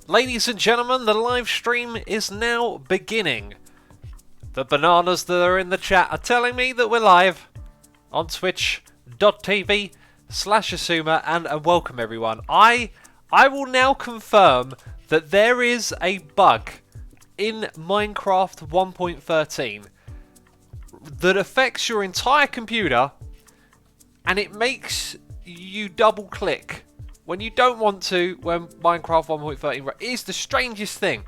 Ladies and gentlemen, the live stream is now beginning. The bananas that are in the chat are telling me that we're live on twitch.tv/Asuma, and welcome everyone. I will now confirm that there is a bug in Minecraft 1.13 that affects your entire computer, and it makes you double click when you don't want to when Minecraft 1.13 is the strangest thing.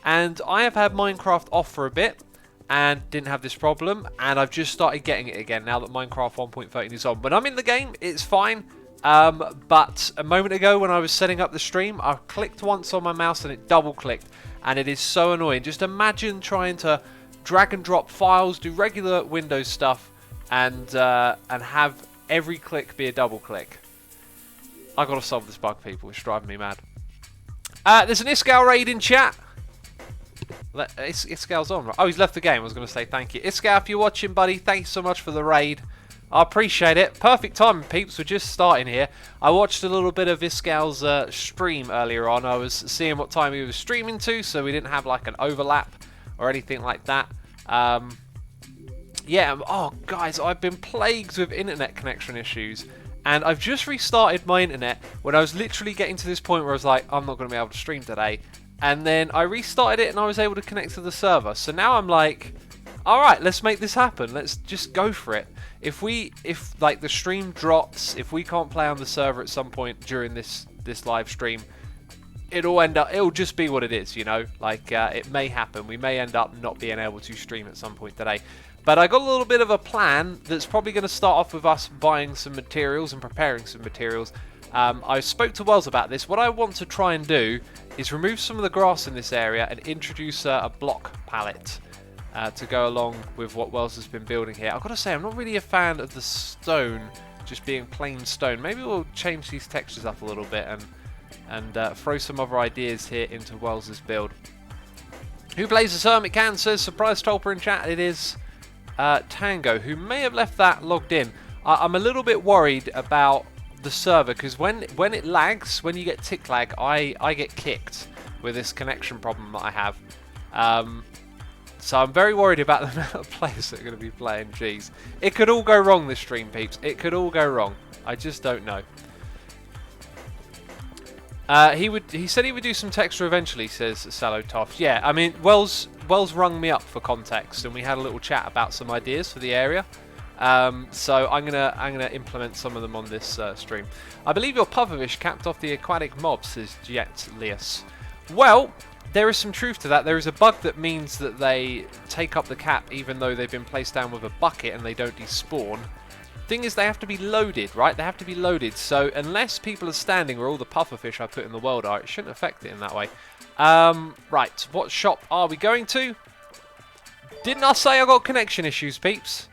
And I have had Minecraft off for a bit and didn't have this problem, and I've just started getting it again now that Minecraft 1.13 is on. When I'm in the game, it's fine, but a moment ago when I was setting up the stream, I clicked once on my mouse and it double clicked, and it is so annoying. Just imagine trying to drag and drop files, do regular Windows stuff, and have every click be a double click. I gotta solve this bug, people. It's driving me mad. There's an Iskal raid in chat. Iskal's on, right? Oh, he's left the game. I was gonna say thank you, Iskal. If you're watching, buddy, thank you so much for the raid. I appreciate it. Perfect timing, peeps. We're just starting here. I watched a little bit of Iskal's stream earlier on. I was seeing what time he was streaming to, so we didn't have like an overlap or anything like that. Yeah. Oh, guys, I've been plagued with internet connection issues. And I've just restarted my internet when I was literally getting to this point where I was like, I'm not going to be able to stream today. And then I restarted it and I was able to connect to the server. So now I'm like, alright, let's make this happen. Let's just go for it. If like the stream drops, if we can't play on the server at some point during this live stream, it'll just be what it is, you know? Like, it may happen. We may end up not being able to stream at some point today. But I got a little bit of a plan that's probably going to start off with us buying some materials and preparing some materials. I spoke to Wells about this. What I want to try and do is remove some of the grass in this area and introduce a block palette to go along with what Wells has been building here. I've got to say, I'm not really a fan of the stone just being plain stone. Maybe we'll change these textures up a little bit and throw some other ideas here into Wells's build. Who plays as Hermitcraft says, surprise Tolper in chat. It is Tango, who may have left that logged in. I'm a little bit worried about the server because when it lags, when you get tick lag, I get kicked with this connection problem that I have. So I'm very worried about the amount of players that are going to be playing. Jeez, it could all go wrong this stream, peeps. It could all go wrong. I just don't know. He said he would do some texture eventually, says Sallow Toff. Yeah, I mean, Wells rung me up for context, and we had a little chat about some ideas for the area. So I'm gonna implement some of them on this stream. I believe your pufferfish capped off the aquatic mob, says Jetlius. Well, there is some truth to that. There is a bug that means that they take up the cap even though they've been placed down with a bucket and they don't despawn. Thing is, they have to be loaded, right? They have to be loaded. So unless people are standing where all the pufferfish I put in the world are, it shouldn't affect it in that way. Right, what shop are we going to? Didn't I say I got connection issues, peeps?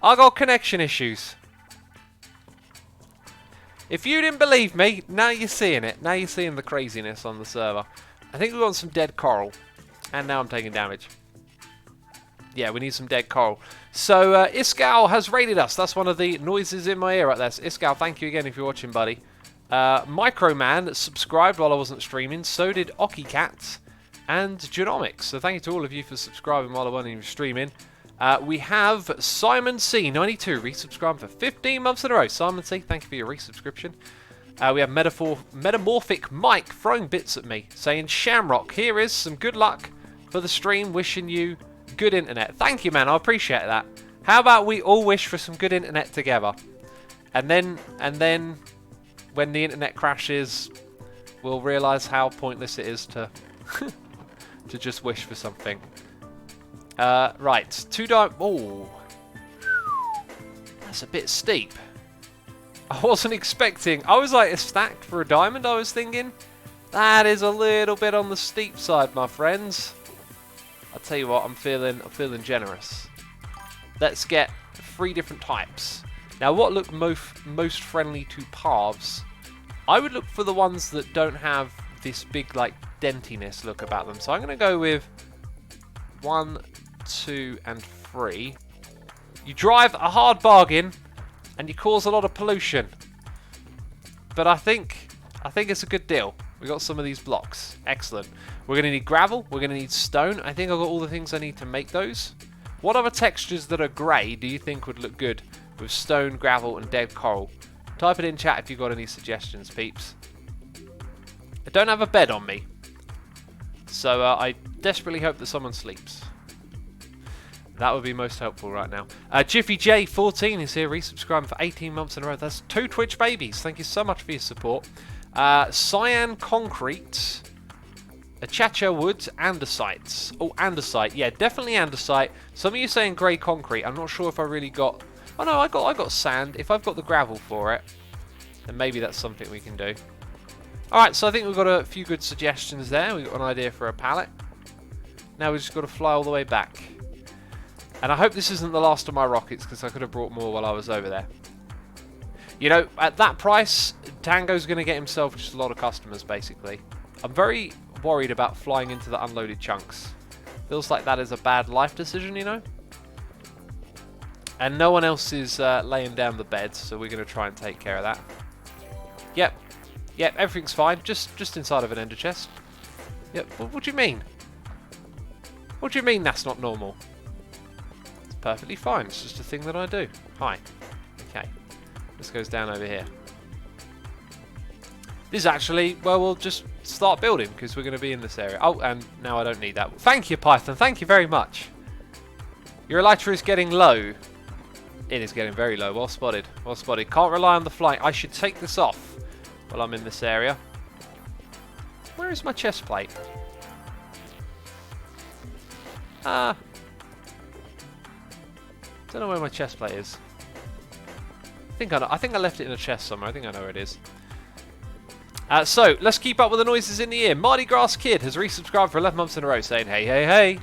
I got connection issues. If you didn't believe me, now you're seeing it. Now you're seeing the craziness on the server. I think we want some dead coral. And now I'm taking damage. Yeah, we need some dead coral. So, Iskal has raided us. That's one of the noises in my ear right there. So, Iskal, thank you again if you're watching, buddy. Microman subscribed while I wasn't streaming. So did OkiCat and Genomics. So, thank you to all of you for subscribing while I wasn't even streaming. We have Simon C92 resubscribed for 15 months in a row. Simon C, thank you for your resubscription. We have Metamorphic Mike throwing bits at me, saying, Shamrock, here is some good luck for the stream, wishing you good internet. Thank you, man. I appreciate that. How about we all wish for some good internet together? And then when the internet crashes, we'll realise how pointless it is to to just wish for something. Right, oh, that's a bit steep. I wasn't expecting. I was like a stack for a diamond. I was thinking that is a little bit on the steep side, my friends. I'll tell you what, I'm feeling generous. Let's get 3 different types. Now, what look most friendly to paths? I would look for the ones that don't have this big, like, dentiness look about them. So I'm going to go with 1, 2, and 3. You drive a hard bargain, and you cause a lot of pollution. But I think it's a good deal. We got some of these blocks. Excellent. We're going to need gravel. We're going to need stone. I think I've got all the things I need to make those. What other textures that are grey do you think would look good with stone, gravel, and dead coral? Type it in chat if you've got any suggestions, peeps. I don't have a bed on me, so I desperately hope that someone sleeps. That would be most helpful right now. Jiffy J14 is here, resubscribing for 18 months in a row. That's 2 Twitch babies. Thank you so much for your support. Cyan Concrete, Achacha Wood, Andesite. Oh, Andesite. Yeah, definitely Andesite. Some of you saying grey concrete. I'm not sure if I really got... Oh no, I got sand. If I've got the gravel for it, then maybe that's something we can do. Alright, so I think we've got a few good suggestions there. We've got an idea for a pallet. Now we've just got to fly all the way back. And I hope this isn't the last of my rockets, because I could have brought more while I was over there. You know, at that price, Tango's going to get himself just a lot of customers, basically. I'm very worried about flying into the unloaded chunks. Feels like that is a bad life decision, you know? And no one else is laying down the beds, so we're going to try and take care of that. Yep. Yep, everything's fine. Just inside of an ender chest. Yep, what do you mean? What do you mean that's not normal? It's perfectly fine. It's just a thing that I do. Hi. Okay. This goes down over here. This is actually, well, we'll just start building because we're going to be in this area. Oh, and now I don't need that. Thank you, Python. Thank you very much. Your elytra is getting low. It is getting very low. Well spotted. Well spotted. Can't rely on the flight. I should take this off while I'm in this area. Where is my chest plate? Don't know where my chest plate is. I think I left it in a chest somewhere. I think I know where it is. So, let's keep up with the noises in the ear. Mardi Gras Kid has resubscribed for 11 months in a row, saying, hey, hey, hey.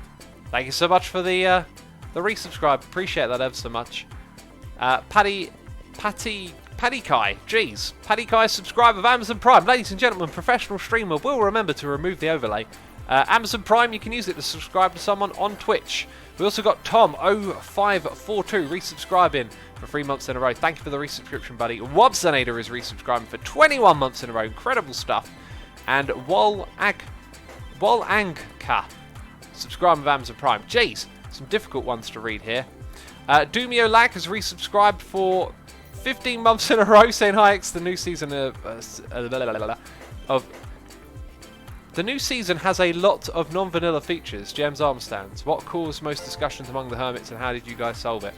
Thank you so much for the resubscribe. Appreciate that ever so much. Paddy Kai. Jeez. Paddy Kai, subscriber of Amazon Prime. Ladies and gentlemen, professional streamer will remember to remove the overlay. Amazon Prime, you can use it to subscribe to someone on Twitch. We also got Tom0542 resubscribing for 3 months in a row. Thank you for the resubscription, buddy. Wobsonator is resubscribing for 21 months in a row. Incredible stuff. And Wolangka subscribing with Amazon Prime. Jeez, some difficult ones to read here. Doomio Lag has resubscribed for 15 months in a row, saying hi, it's the new season of the new season has a lot of non-vanilla features. Gems arm stands. What caused most discussions among the hermits, and how did you guys solve it?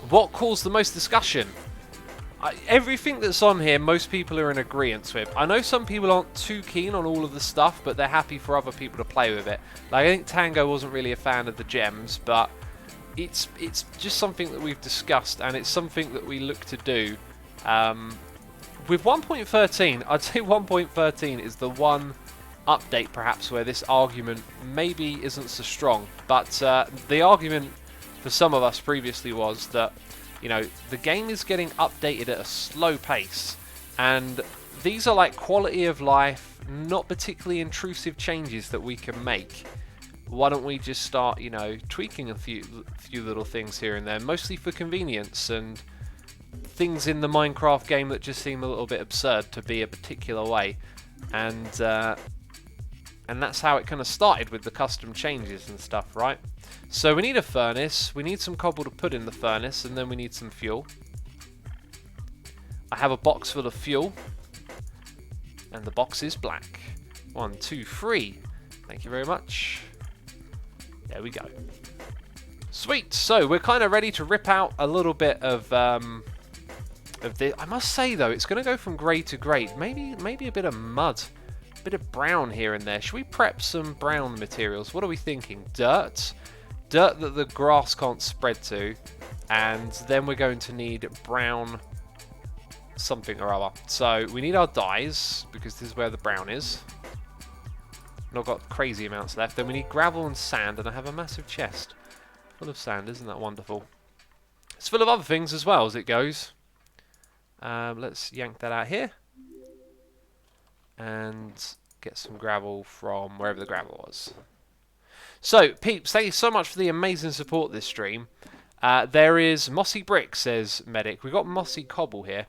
What caused the most discussion? Everything that's on here, most people are in agreement with. I know some people aren't too keen on all of the stuff, but they're happy for other people to play with it. Like, I think Tango wasn't really a fan of the gems, but it's just something that we've discussed, and it's something that we look to do. With 1.13, I'd say 1.13 is the one update perhaps where this argument maybe isn't so strong. But the argument for some of us previously was that, you know, the game is getting updated at a slow pace, and these are like quality of life, not particularly intrusive changes that we can make. Why don't we just start, you know, tweaking a few little things here and there, mostly for convenience, and things in the Minecraft game that just seem a little bit absurd to be a particular way, and that's how it kind of started with the custom changes and stuff, right? So we need a furnace, we need some cobble to put in the furnace, and then we need some fuel. I have a box full of fuel, and the box is black. 1, 2, 3. Thank you very much. There we go. Sweet. So we're kind of ready to rip out a little bit of the. I must say though, it's going to go from grey to grey. Maybe a bit of mud, a bit of brown here and there. Should we prep some brown materials? What are we thinking? Dirt that the grass can't spread to, and then we're going to need brown something or other. So we need our dyes, because this is where the brown is. Not got crazy amounts left. Then we need gravel and sand, and I have a massive chest full of sand. Isn't that wonderful? It's full of other things as well as it goes. Let's yank that out here and get some gravel from wherever the gravel was. So, peeps, thank you so much for the amazing support this stream. There is mossy brick, says Medic. We've got mossy cobble here.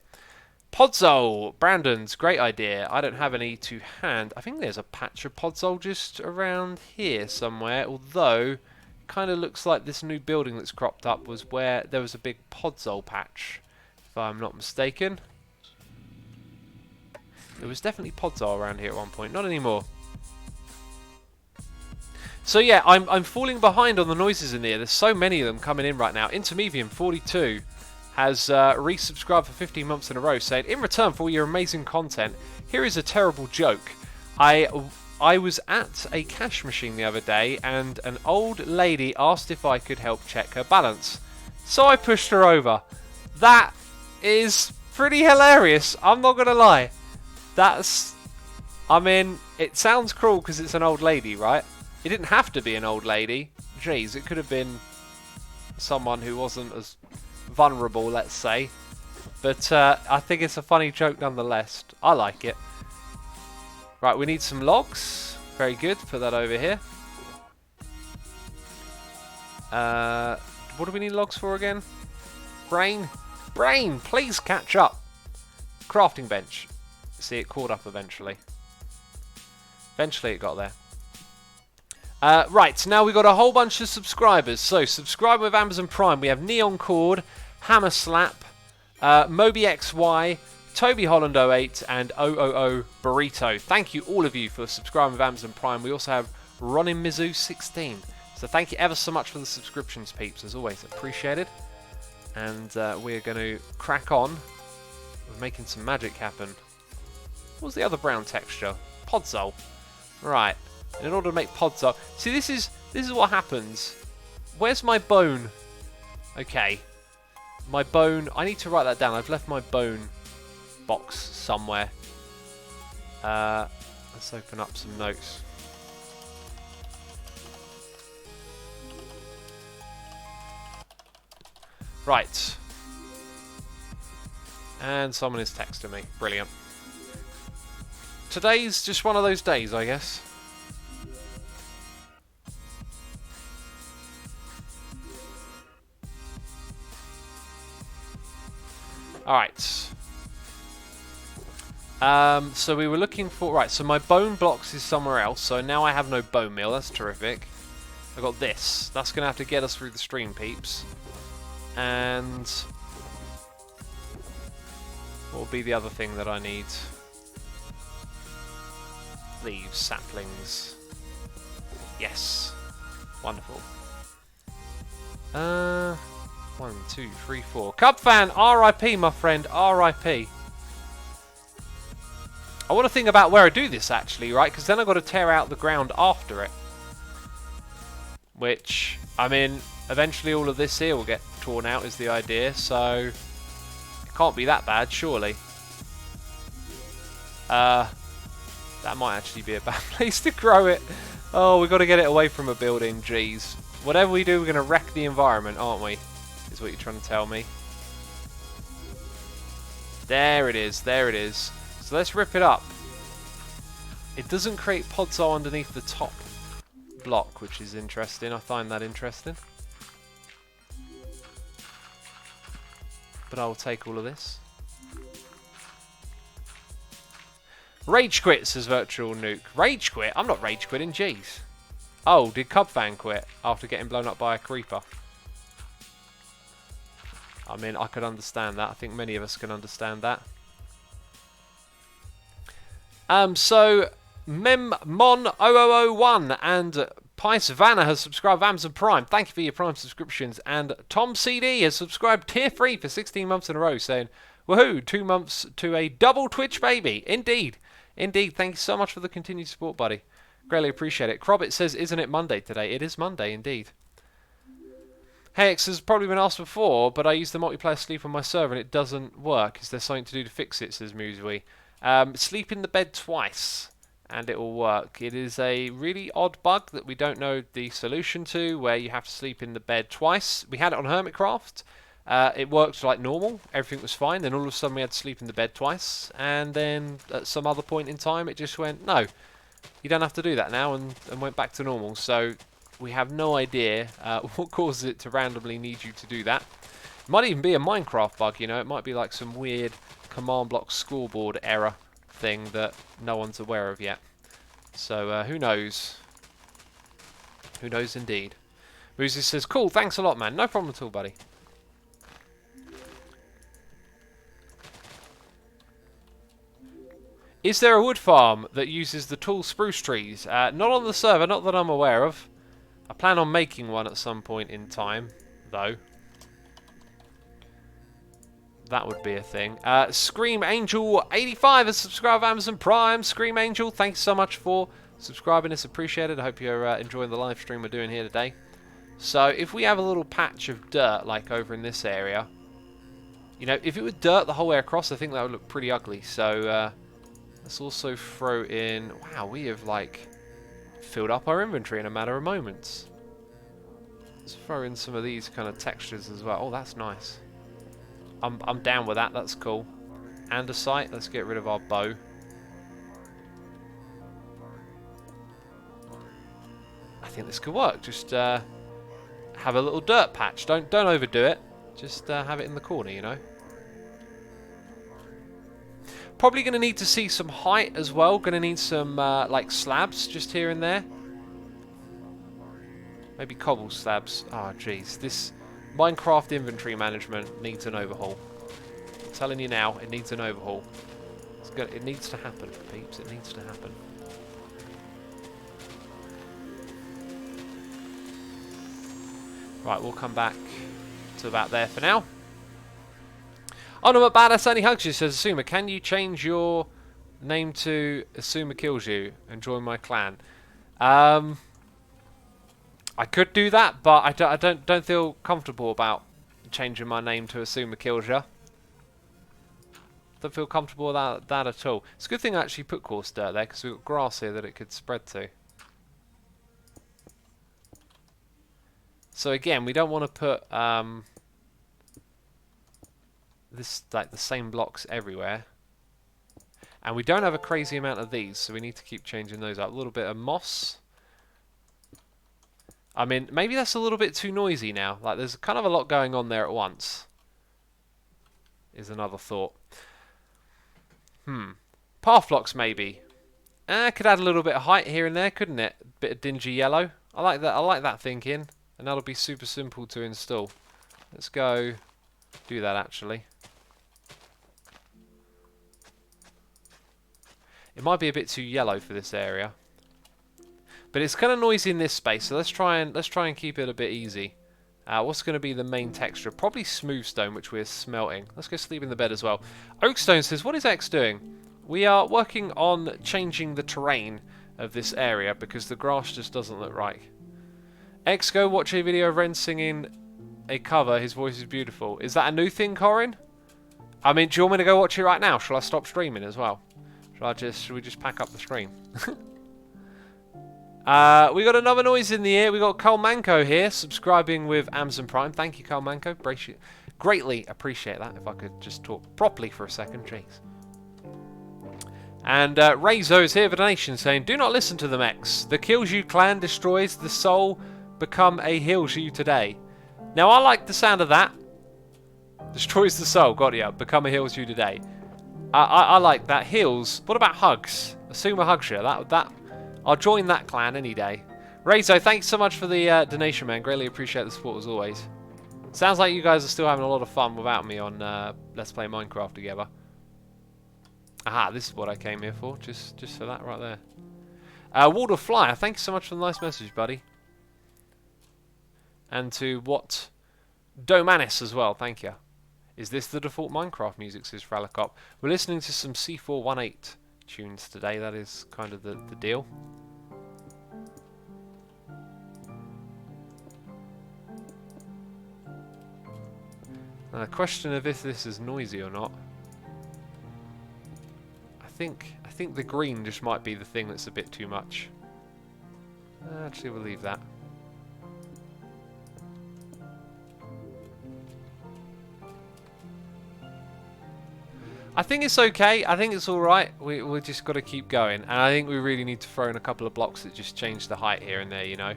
Podzol, Brandon's great idea. I don't have any to hand. I think there's a patch of Podzol just around here somewhere, although kind of looks like this new building that's cropped up was where there was a big Podzol patch, if I'm not mistaken. There was definitely Podzol around here at one point, not anymore. So yeah, I'm falling behind on the noises in here. There's so many of them coming in right now. Intermedium42 has resubscribed for 15 months in a row, saying, in return for all your amazing content, here is a terrible joke. I was at a cash machine the other day, and an old lady asked if I could help check her balance. So I pushed her over. That is pretty hilarious, I'm not going to lie. I mean, it sounds cruel because it's an old lady, right? It didn't have to be an old lady. Jeez, it could have been someone who wasn't as vulnerable, let's say. But I think it's a funny joke nonetheless. I like it. Right, we need some logs. Very good. Put that over here. What do we need logs for again? Brain. Brain, please catch up. Crafting bench. See, it caught up eventually. Eventually it got there. Right, now we've got a whole bunch of subscribers. So, subscribe with Amazon Prime. We have Neon Cord, Hammer Slap, MobyXY, Toby Holland 08, and 000 Burrito. Thank you, all of you, for subscribing with Amazon Prime. We also have Ronin Mizzou 16. So thank you ever so much for the subscriptions, peeps. As always, appreciated. And we're going to crack on with making some magic happen. What was the other brown texture? Podzol. Right. In order to make Podzol. See, this is what happens. Where's my bone? Okay. My bone. I need to write that down. I've left my bone box somewhere. Let's open up some notes. Right. And someone is texting me. Brilliant. Today's just one of those days, I guess. Alright. So we were looking for... Right, so my bone blocks is somewhere else. So now I have no bone meal. That's terrific. I got this. That's going to have to get us through the stream, peeps. And... what will be the other thing that I need? Leaves, saplings. Yes. Wonderful. 1, 2, 3, 4. Cub fan, RIP, my friend, RIP. I want to think about where I do this, actually, right? Because then I've got to tear out the ground after it. Which, I mean, eventually all of this here will get torn out, is the idea. So, it can't be that bad, surely. That might actually be a bad place to grow it. Oh, we've got to get it away from a building, jeez. Whatever we do, we're going to wreck the environment, aren't we? Is what you're trying to tell me. There it is, there it is. So let's rip it up. It doesn't create podzol underneath the top block, which is interesting. I find that interesting. But I'll take all of this. Rage quit, says Virtual Nuke. Rage quit? I'm not rage quitting, jeez. Oh, did Cubfan quit after getting blown up by a creeper? I mean, I could understand that. I think many of us can understand that. So, Memmon0001 and Pice Vanna has subscribed to Amazon Prime. Thank you for your Prime subscriptions. And Tom CD has subscribed tier 3 for 16 months in a row, saying, woohoo, 2 months to a double Twitch baby. Indeed. Indeed. Thank you so much for the continued support, buddy. Greatly appreciate it. Crobbit says, isn't it Monday today? It is Monday, indeed. Hex has probably been asked before, but I use the multiplayer sleep on my server and it doesn't work. Is there something to do to fix it, says Musui. Sleep in the bed twice and it will work. It is a really odd bug that we don't know the solution to, where you have to sleep in the bed twice. We had it on Hermitcraft. It worked like normal. Everything was fine. Then all of a sudden we had to sleep in the bed twice. And then at some other point in time it just went, no, you don't have to do that now, and went back to normal. So we have no idea what causes it to randomly need you to do that. It might even be a Minecraft bug, you know. It might be like some weird command block scoreboard error thing that no one's aware of yet. So who knows? Who knows indeed. Moosey says, cool, thanks a lot, man. No problem at all, buddy. Is there a wood farm that uses the tall spruce trees? Not on the server, not that I'm aware of. I plan on making one at some point in time, though. That would be a thing. Scream Angel 85 has subscribed to Amazon Prime. Scream Angel, thanks so much for subscribing. It's appreciated. I hope you're enjoying the live stream we're doing here today. So if we have a little patch of dirt like over in this area, you know, if it were dirt the whole way across, I think that would look pretty ugly. So let's also throw in... Wow, we have like filled up our inventory in a matter of moments. Let's throw in some of these kind of textures as well. Oh, that's nice. I'm down with that. That's cool. Andesite. Let's get rid of our bow. I think this could work. Just have a little dirt patch. Don't overdo it. Just have it in the corner, you know. Probably going to need to see some height as well. Going to need some like slabs just here and there. Maybe cobble slabs. Oh, jeez. This Minecraft inventory management needs an overhaul. I'm telling you now, it needs an overhaul. It needs to happen, peeps. It needs to happen. Right, we'll come back to about there for now. Oh no, but Badass Only Hugs you says, Asuma, can you change your name to Asuma Kills You and join my clan? I could do that, but I don't feel comfortable about changing my name to Asuma Kills You. Don't feel comfortable with that at all. It's a good thing I actually put coarse dirt there, because we've got grass here that it could spread to. So again, we don't want to put this like the same blocks everywhere. And we don't have a crazy amount of these, so we need to keep changing those up. A little bit of moss. I mean, maybe that's a little bit too noisy now. Like, there's kind of a lot going on there at once. Is another thought. Path blocks, maybe. Could add a little bit of height here and there, couldn't it? Bit of dingy yellow. I like that. I like that thinking. And that'll be super simple to install. Let's go do that, actually. It might be a bit too yellow for this area. But it's kind of noisy in this space, so let's try and keep it a bit easy. What's going to be the main texture? Probably smooth stone, which we're smelting. Let's go sleep in the bed as well. Oakstone says, what is X doing? We are working on changing the terrain of this area because the grass just doesn't look right. X, go watch a video of Ren singing a cover. His voice is beautiful. Is that a new thing, Corin? I mean, do you want me to go watch it right now? Shall I stop streaming as well? Should we just pack up the stream? We got another noise in the air. We got Carl Manco here, subscribing with Amazon Prime. Thank you, Carl Manco. Greatly appreciate that. If I could just talk properly for a second, jeez. And Rezo is here with a donation saying, "Do not listen to them, X. The Kills You clan destroys the soul. Become a Heals You today." Now I like the sound of that. Destroys the soul. Got ya. Become a Heals You today. I like that. Heals. What about hugs? Asuma hugs you. That. I'll join that clan any day. Rezo, thanks so much for the donation, man. Greatly appreciate the support as always. Sounds like you guys are still having a lot of fun without me on Let's Play Minecraft together. Aha, this is what I came here for. Just for that right there. Waldo Flyer, thanks so much for the nice message, buddy. And to what Domanis as well, thank you. Is this the default Minecraft music, says Fralacop. We're listening to some C418 tunes today, that is kind of the deal. Now the question of if this is noisy or not. I think the green just might be the thing that's a bit too much. Actually, we'll leave that. I think it's okay. I think it's alright. We just got to keep going. And I think we really need to throw in a couple of blocks that just change the height here and there, you know.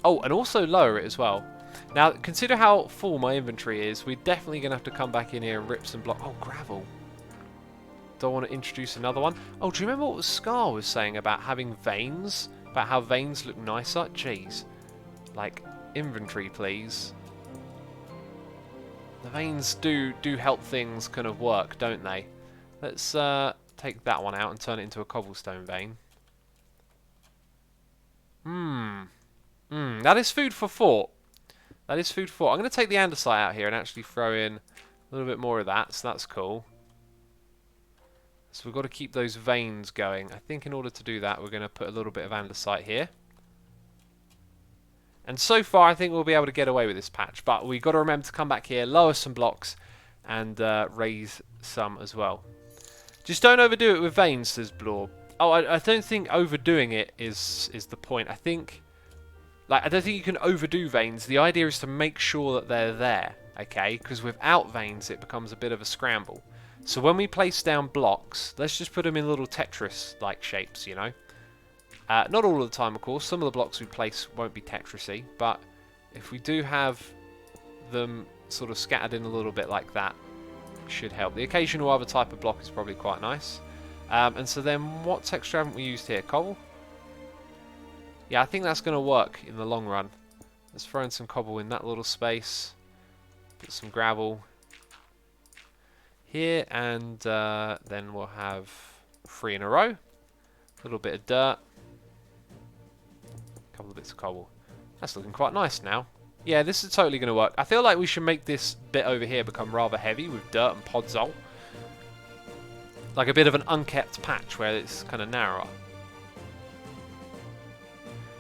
Oh, and also lower it as well. Now, consider how full my inventory is. We're definitely going to have to come back in here and rip some blocks. Oh, gravel. don't want to introduce another one. Oh, do you remember what Scar was saying about having veins? About how veins look nicer? Jeez. Like, inventory, please. The veins do help things kind of work, don't they? Let's take that one out and turn it into a cobblestone vein. That is food for thought. That is food for thought. I'm going to take the andesite out here and actually throw in a little bit more of that, so that's cool. So we've got to keep those veins going. I think in order to do that, we're going to put a little bit of andesite here. And so far, I think we'll be able to get away with this patch. But we've got to remember to come back here, lower some blocks, and raise some as well. Just don't overdo it with veins, says Blorb. Oh, I don't think overdoing it is the point. I think, like, I don't think you can overdo veins. The idea is to make sure that they're there, okay? Because without veins, it becomes a bit of a scramble. So when we place down blocks, let's just put them in little Tetris-like shapes, you know? Not all of the time, of course. Some of the blocks we place won't be Tetris-y, but if we do have them sort of scattered in a little bit like that, it should help. The occasional other type of block is probably quite nice. And so then, what texture haven't we used here? Cobble? Yeah, I think that's going to work in the long run. Let's throw in some cobble in that little space. Put some gravel here, and then we'll have 3 in a row. A little bit of dirt. A couple of bits of cobble. That's looking quite nice now. Yeah, this is totally going to work. I feel like we should make this bit over here become rather heavy with dirt and podzol. Like a bit of an unkept patch where it's kind of narrower.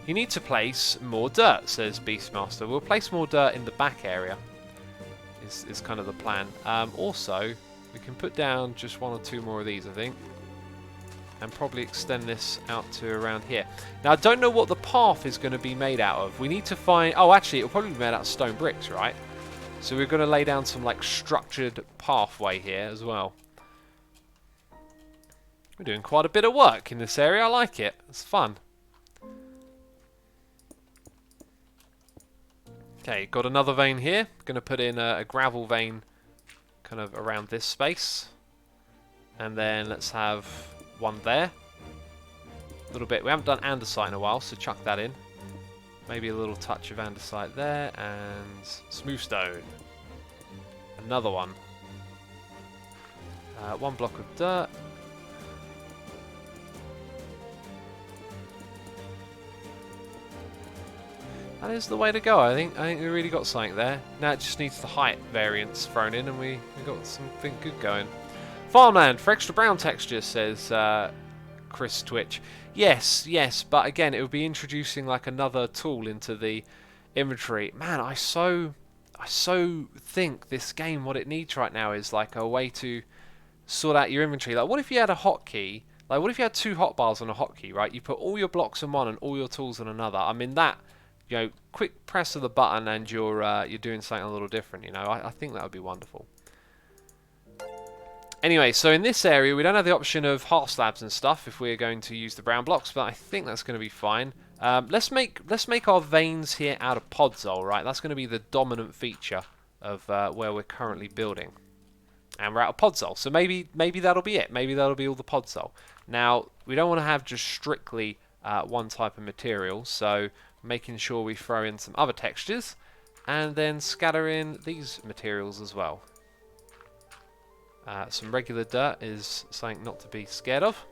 You need to place more dirt, says Beastmaster. We'll place more dirt in the back area. Is kind of the plan. Also, we can put down just 1 or 2 more of these, I think. And probably extend this out to around here. Now, I don't know what the path is going to be made out of. We need to find... Oh, actually, it'll probably be made out of stone bricks, right? So we're going to lay down some, like, structured pathway here as well. We're doing quite a bit of work in this area. I like it. It's fun. Okay, got another vein here. Going to put in a gravel vein kind of around this space. And then let's have 1 there. A little bit. We haven't done andesite in a while, so chuck that in. Maybe a little touch of andesite there. And smooth stone. Another one. 1 block of dirt. That is the way to go. I think we really got something there. Now it just needs the height variance thrown in, and we got something good going. Farmland for extra brown texture, says Chris Twitch. Yes, but again, it would be introducing like another tool into the inventory. Man, I so think this game, what it needs right now is like a way to sort out your inventory. Like, what if you had a hotkey? Like, what if you had 2 hotbars on a hotkey, right? You put all your blocks on one and all your tools on another. I mean, that, you know, quick press of the button and you're doing something a little different, you know. I think that would be wonderful. Anyway, so in this area, we don't have the option of half slabs and stuff if we're going to use the brown blocks, but I think that's going to be fine. Let's make our veins here out of podzol, right? That's going to be the dominant feature of where we're currently building. And we're out of podzol, so maybe that'll be it. Maybe that'll be all the podzol. Now, we don't want to have just strictly one type of material, so making sure we throw in some other textures and then scatter in these materials as well. Some regular dirt is something not to be scared of.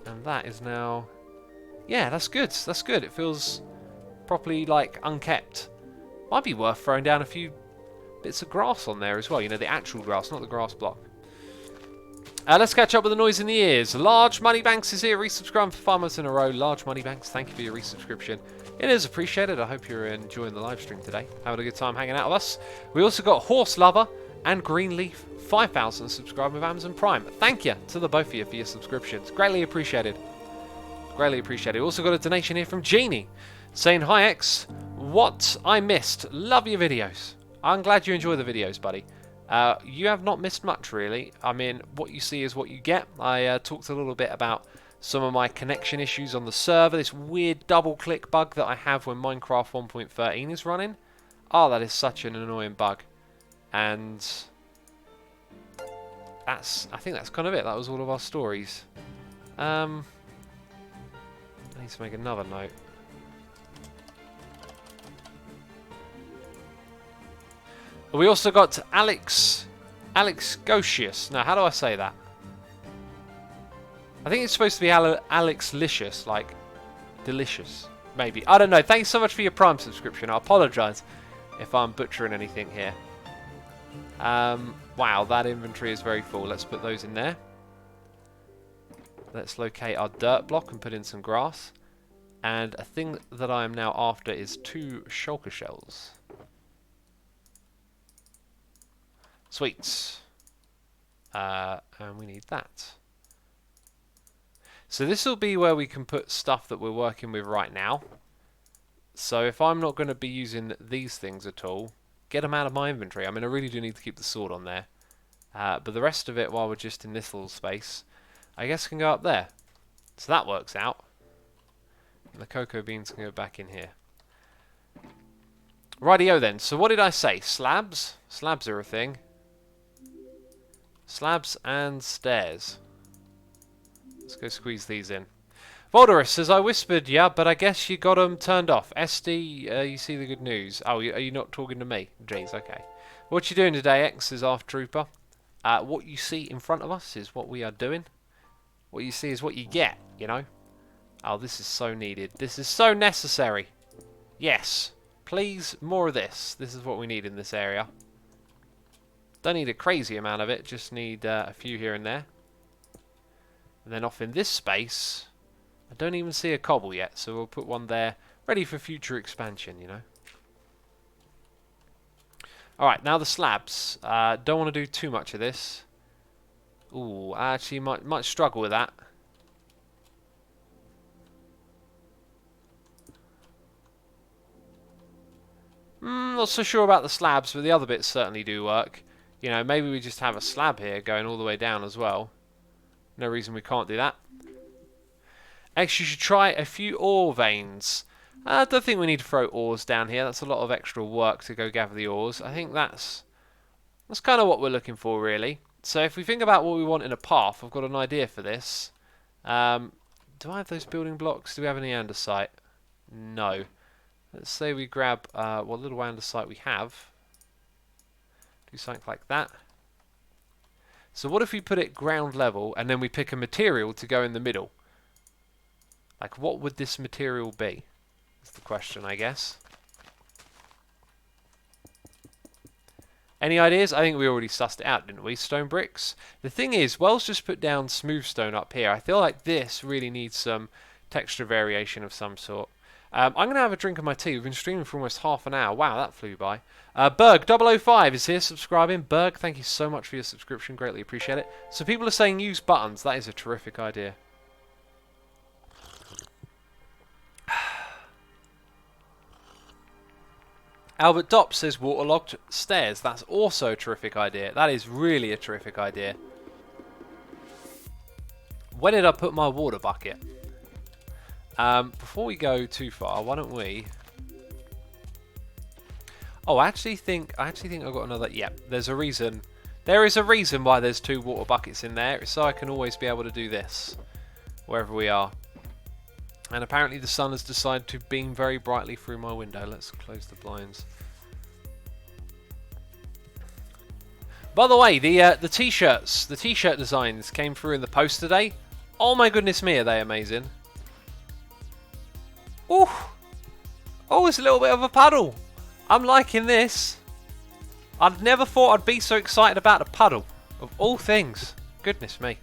And that is now... Yeah, that's good. That's good. It feels properly, like, unkept. Might be worth throwing down a few bits of grass on there as well. You know, the actual grass, not the grass block. Let's catch up with the noise in the ears. Large Moneybanks is here, resubscribing for 5 months in a row. Large Moneybanks, thank you for your resubscription. It is appreciated. I hope you're enjoying the live stream today. Having a good time hanging out with us. We also got Horse Lover and Greenleaf, 5,000 subscribed with Amazon Prime. Thank you to the both of you for your subscriptions. Greatly appreciated. Greatly appreciated. We also got a donation here from Jeannie saying, "Hi X, what I missed. Love your videos." I'm glad you enjoy the videos, buddy. You have not missed much, really. I mean, what you see is what you get. I talked a little bit about some of my connection issues on the server. This weird double-click bug that I have when Minecraft 1.13 is running. Oh, that is such an annoying bug. And I think that's kind of it. That was all of our stories. I need to make another note. We also got Alex Gocius. Now, how do I say that? I think it's supposed to be Alex Licious, like delicious, maybe. I don't know. Thanks so much for your Prime subscription. I apologise if I'm butchering anything here. Wow, that inventory is very full. Let's put those in there. Let's locate our dirt block and put in some grass. And a thing that I am now after is 2 shulker shells. Sweet. And we need that. So this will be where we can put stuff that we're working with right now. So if I'm not going to be using these things at all, get them out of my inventory. I mean, I really do need to keep the sword on there. But the rest of it, while we're just in this little space, I guess can go up there. So that works out. And the cocoa beans can go back in here. Rightio then. So what did I say? Slabs? Slabs are a thing. Slabs and stairs. Let's go squeeze these in. Voldorus says, I whispered, yeah, but I guess you got them turned off. SD, you see the good news. Oh, are you not talking to me? Jeez, okay. What you doing today, X, is After Trooper. What you see in front of us is what we are doing. What you see is what you get, you know. Oh, this is so needed. This is so necessary. Yes. Please, more of this. This is what we need in this area. Don't need a crazy amount of it. Just need a few here and there. And then off in this space, I don't even see a cobble yet, so we'll put one there, ready for future expansion, you know. Alright, now the slabs. Don't want to do too much of this. Ooh, I actually might struggle with that. Not so sure about the slabs, but the other bits certainly do work. You know, maybe we just have a slab here going all the way down as well. No reason we can't do that. Actually, you should try a few ore veins. I don't think we need to throw ores down here. That's a lot of extra work to go gather the ores. I think that's kind of what we're looking for, really. So if we think about what we want in a path, I've got an idea for this. Do I have those building blocks? Do we have any andesite? No. Let's say we grab what little andesite we have. Do something like that. So what if we put it ground level and then we pick a material to go in the middle? Like, what would this material be? That's the question, I guess. Any ideas? I think we already sussed it out, didn't we? Stone bricks. The thing is, Wells just put down smooth stone up here. I feel like this really needs some texture variation of some sort. I'm going to have a drink of my tea. We've been streaming for almost half an hour. Wow, that flew by. Berg005 is here subscribing. Berg, thank you so much for your subscription. Greatly appreciate it. So people are saying use buttons. That is a terrific idea. Albert Dopp says waterlogged stairs. That's also a terrific idea. That is really a terrific idea. Where did I put my water bucket? Before we go too far, why don't we... Oh, I actually think I've got another... Yep, there's a reason. There is a reason why there's 2 water buckets in there. So I can always be able to do this wherever we are. And apparently the sun has decided to beam very brightly through my window. Let's close the blinds. By the way, the t-shirts, the t-shirt designs came through in the post today. Oh my goodness me, are they amazing. Ooh. Oh, it's a little bit of a puddle. I'm liking this. I'd never thought I'd be so excited about a puddle. Of all things. Goodness me.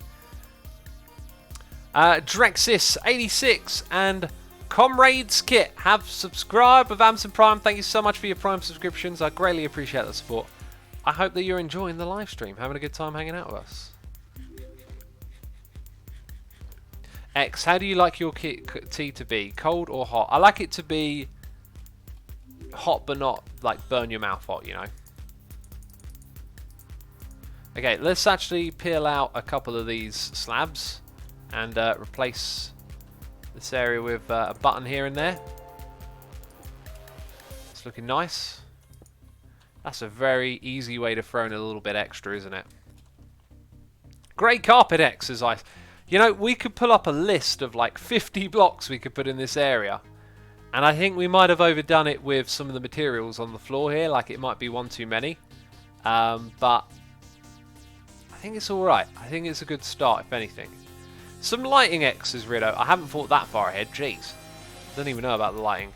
Drexis86 and Comrades Kit have subscribed with Amazon Prime. Thank you so much for your Prime subscriptions. I greatly appreciate the support. I hope that you're enjoying the live stream, having a good time hanging out with us. X, how do you like your tea to be? Cold or hot? I like it to be hot, but not like burn your mouth hot, you know. Okay, let's actually peel out a couple of these slabs and replace this area with a button here and there. It's looking nice. That's a very easy way to throw in a little bit extra, isn't it? Grey carpet exercise. You know, we could pull up a list of like 50 blocks we could put in this area. And I think we might have overdone it with some of the materials on the floor here. Like it might be one too many. But I think it's alright. I think it's a good start, if anything. Some lighting X's, Rido. I haven't thought that far ahead. Jeez. Don't even know about the lighting.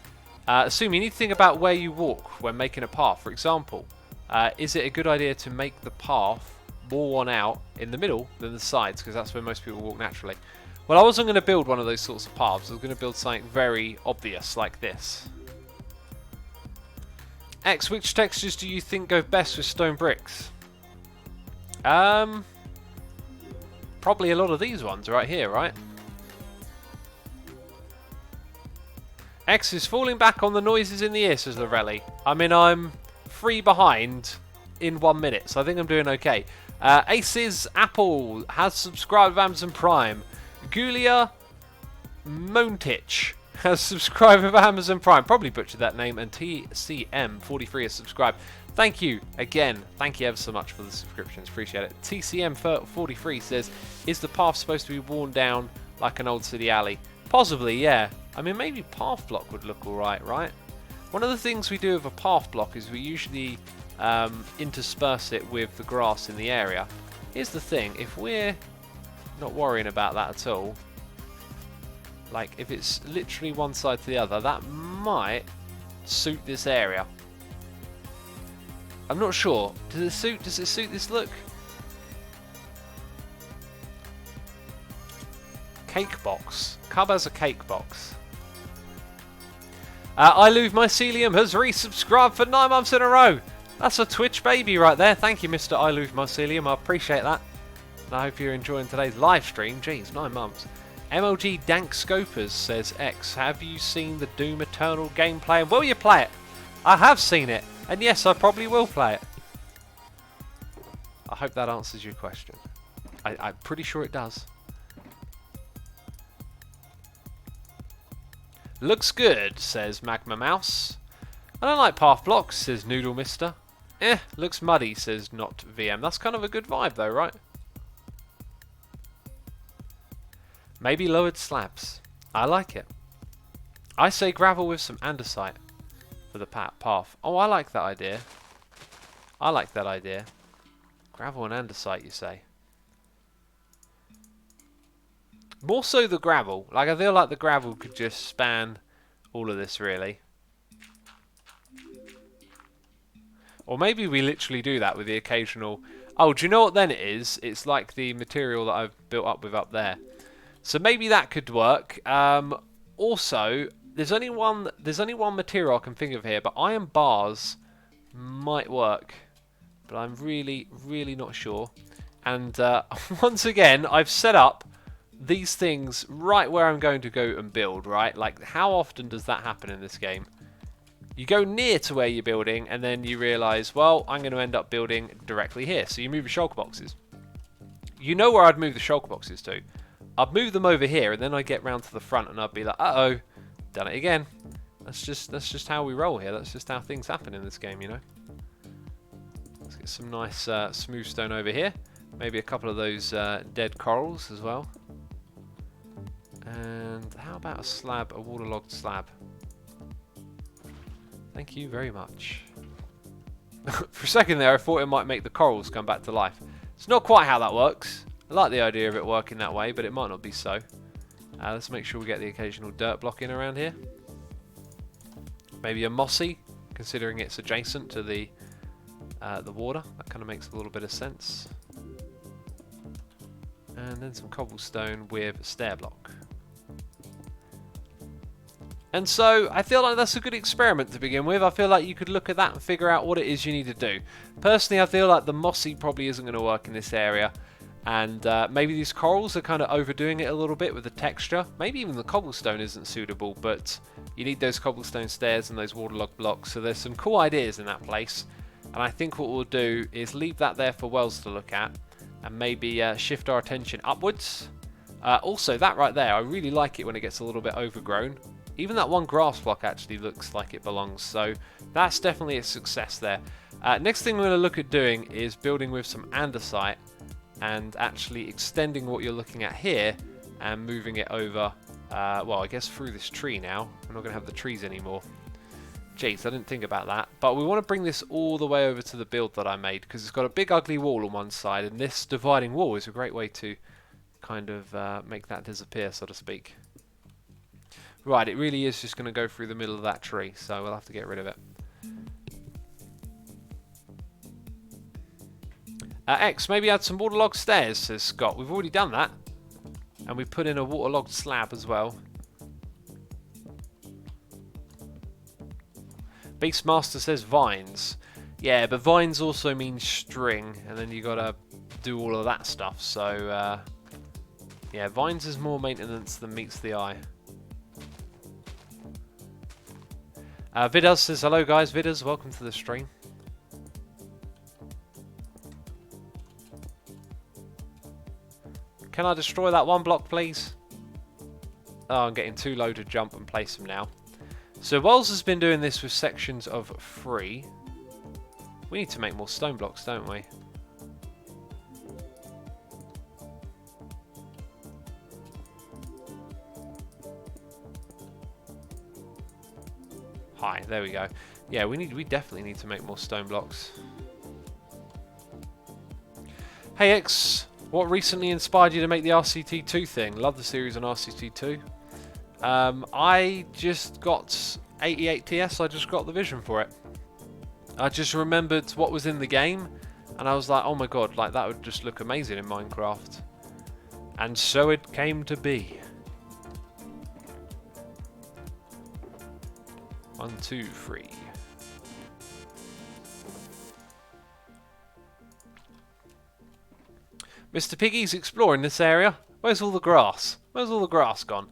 Assume you need to think about where you walk when making a path. For example, is it a good idea to make the path more worn out in the middle than the sides? Because that's where most people walk naturally. Well, I wasn't going to build one of those sorts of paths. I was going to build something very obvious like this. X, which textures do you think go best with stone bricks? Probably a lot of these ones right here, right? X is falling back on the noises in the ear, says Lorelli. I mean, I'm 3 behind in 1 minute, so I think I'm doing okay. Aces Apple has subscribed with Amazon Prime. Gulia Montich has subscribed with Amazon Prime. Probably butchered that name. And TCM43 has subscribed. Thank you again. Thank you ever so much for the subscriptions. Appreciate it. TCM43 says, is the path supposed to be worn down like an old city alley? Possibly, yeah. I mean, maybe path block would look alright, right? One of the things we do with a path block is we usually intersperse it with the grass in the area. Here's the thing. If we're not worrying about that at all, like if it's literally one side to the other, that might suit this area. I'm not sure. Does it suit this look? Cake box. Cub has a cake box. Iluve Mycelium has resubscribed for 9 months in a row. That's a Twitch baby right there. Thank you, Mr. Iluve Mycelium. I appreciate that. And I hope you're enjoying today's live stream. Jeez, 9 months. MLG Dank Scopers says, X, have you seen the Doom Eternal gameplay and will you play it? I have seen it. And yes, I probably will play it. I hope that answers your question. I'm pretty sure it does. Looks good, says Magma Mouse. I don't like path blocks, says Noodle Mister. Looks muddy, says Not VM. That's kind of a good vibe though, right? Maybe lowered slabs. I like it. I say gravel with some andesite for the path. Oh, I like that idea. I like that idea. Gravel and andesite, you say? More so the gravel. Like, I feel like the gravel could just span all of this, really. Or maybe we literally do that with the occasional... Oh, do you know what then it is? It's like the material that I've built up with up there. So maybe that could work. Also, there's only one material I can think of here, but iron bars might work. But I'm really, really not sure. And once again, I've set up these things right where I'm going to go and build, right? Like, how often does that happen in this game? You go near to where you're building, and then you realise, well, I'm going to end up building directly here. So you move your shulker boxes. You know where I'd move the shulker boxes to. I'd move them over here, and then I'd get round to the front, and I'd be like, uh-oh, done it again. That's just how we roll here. That's just how things happen in this game, you know. Let's get some nice smooth stone over here. Maybe a couple of those dead corals as well. And how about a slab, a waterlogged slab? Thank you very much. For a second there, I thought it might make the corals come back to life. It's not quite how that works. I like the idea of it working that way, but it might not be so. Let's make sure we get the occasional dirt block in around here. Maybe a mossy, considering it's adjacent to the water. That kind of makes a little bit of sense. And then some cobblestone with a stair block. And so, I feel like that's a good experiment to begin with. I feel like you could look at that and figure out what it is you need to do. Personally, I feel like the mossy probably isn't going to work in this area. And maybe these corals are kind of overdoing it a little bit with the texture. Maybe even the cobblestone isn't suitable, but you need those cobblestone stairs and those waterlogged blocks. So there's some cool ideas in that place. And I think what we'll do is leave that there for Wells to look at. And maybe shift our attention upwards. Also, that right there, I really like it when it gets a little bit overgrown. Even that one grass block actually looks like it belongs, so that's definitely a success there. Next thing we're going to look at doing is building with some andesite and actually extending what you're looking at here and moving it over, well, I guess through this tree now. We're not going to have the trees anymore. Jeez, I didn't think about that. But we want to bring this all the way over to the build that I made, because it's got a big ugly wall on one side, and this dividing wall is a great way to kind of make that disappear, so to speak. Right, it really is just going to go through the middle of that tree, so we'll have to get rid of it. X, maybe add some waterlogged stairs, says Scott. We've already done that. And we've put in a waterlogged slab as well. Beastmaster says vines. Yeah, but vines also means string, and then you gotta do all of that stuff. So, yeah, vines is more maintenance than meets the eye. Vidas says, hello guys, Vidas, welcome to the stream. Can I destroy that one block, please? Oh, I'm getting too low to jump and place them now. So Wells has been doing this with sections of 3. We need to make more stone blocks, don't we? Hi, there we go. Yeah, we definitely need to make more stone blocks. Hey X, what recently inspired you to make the RCT2 thing? Love the series on RCT2. I just got 88 TS, I just got the vision for it. I just remembered what was in the game, and I was like, oh my god, like that would just look amazing in Minecraft. And so it came to be. 1, 2, 3. Mr. Piggy's exploring this area. Where's all the grass? Where's all the grass gone?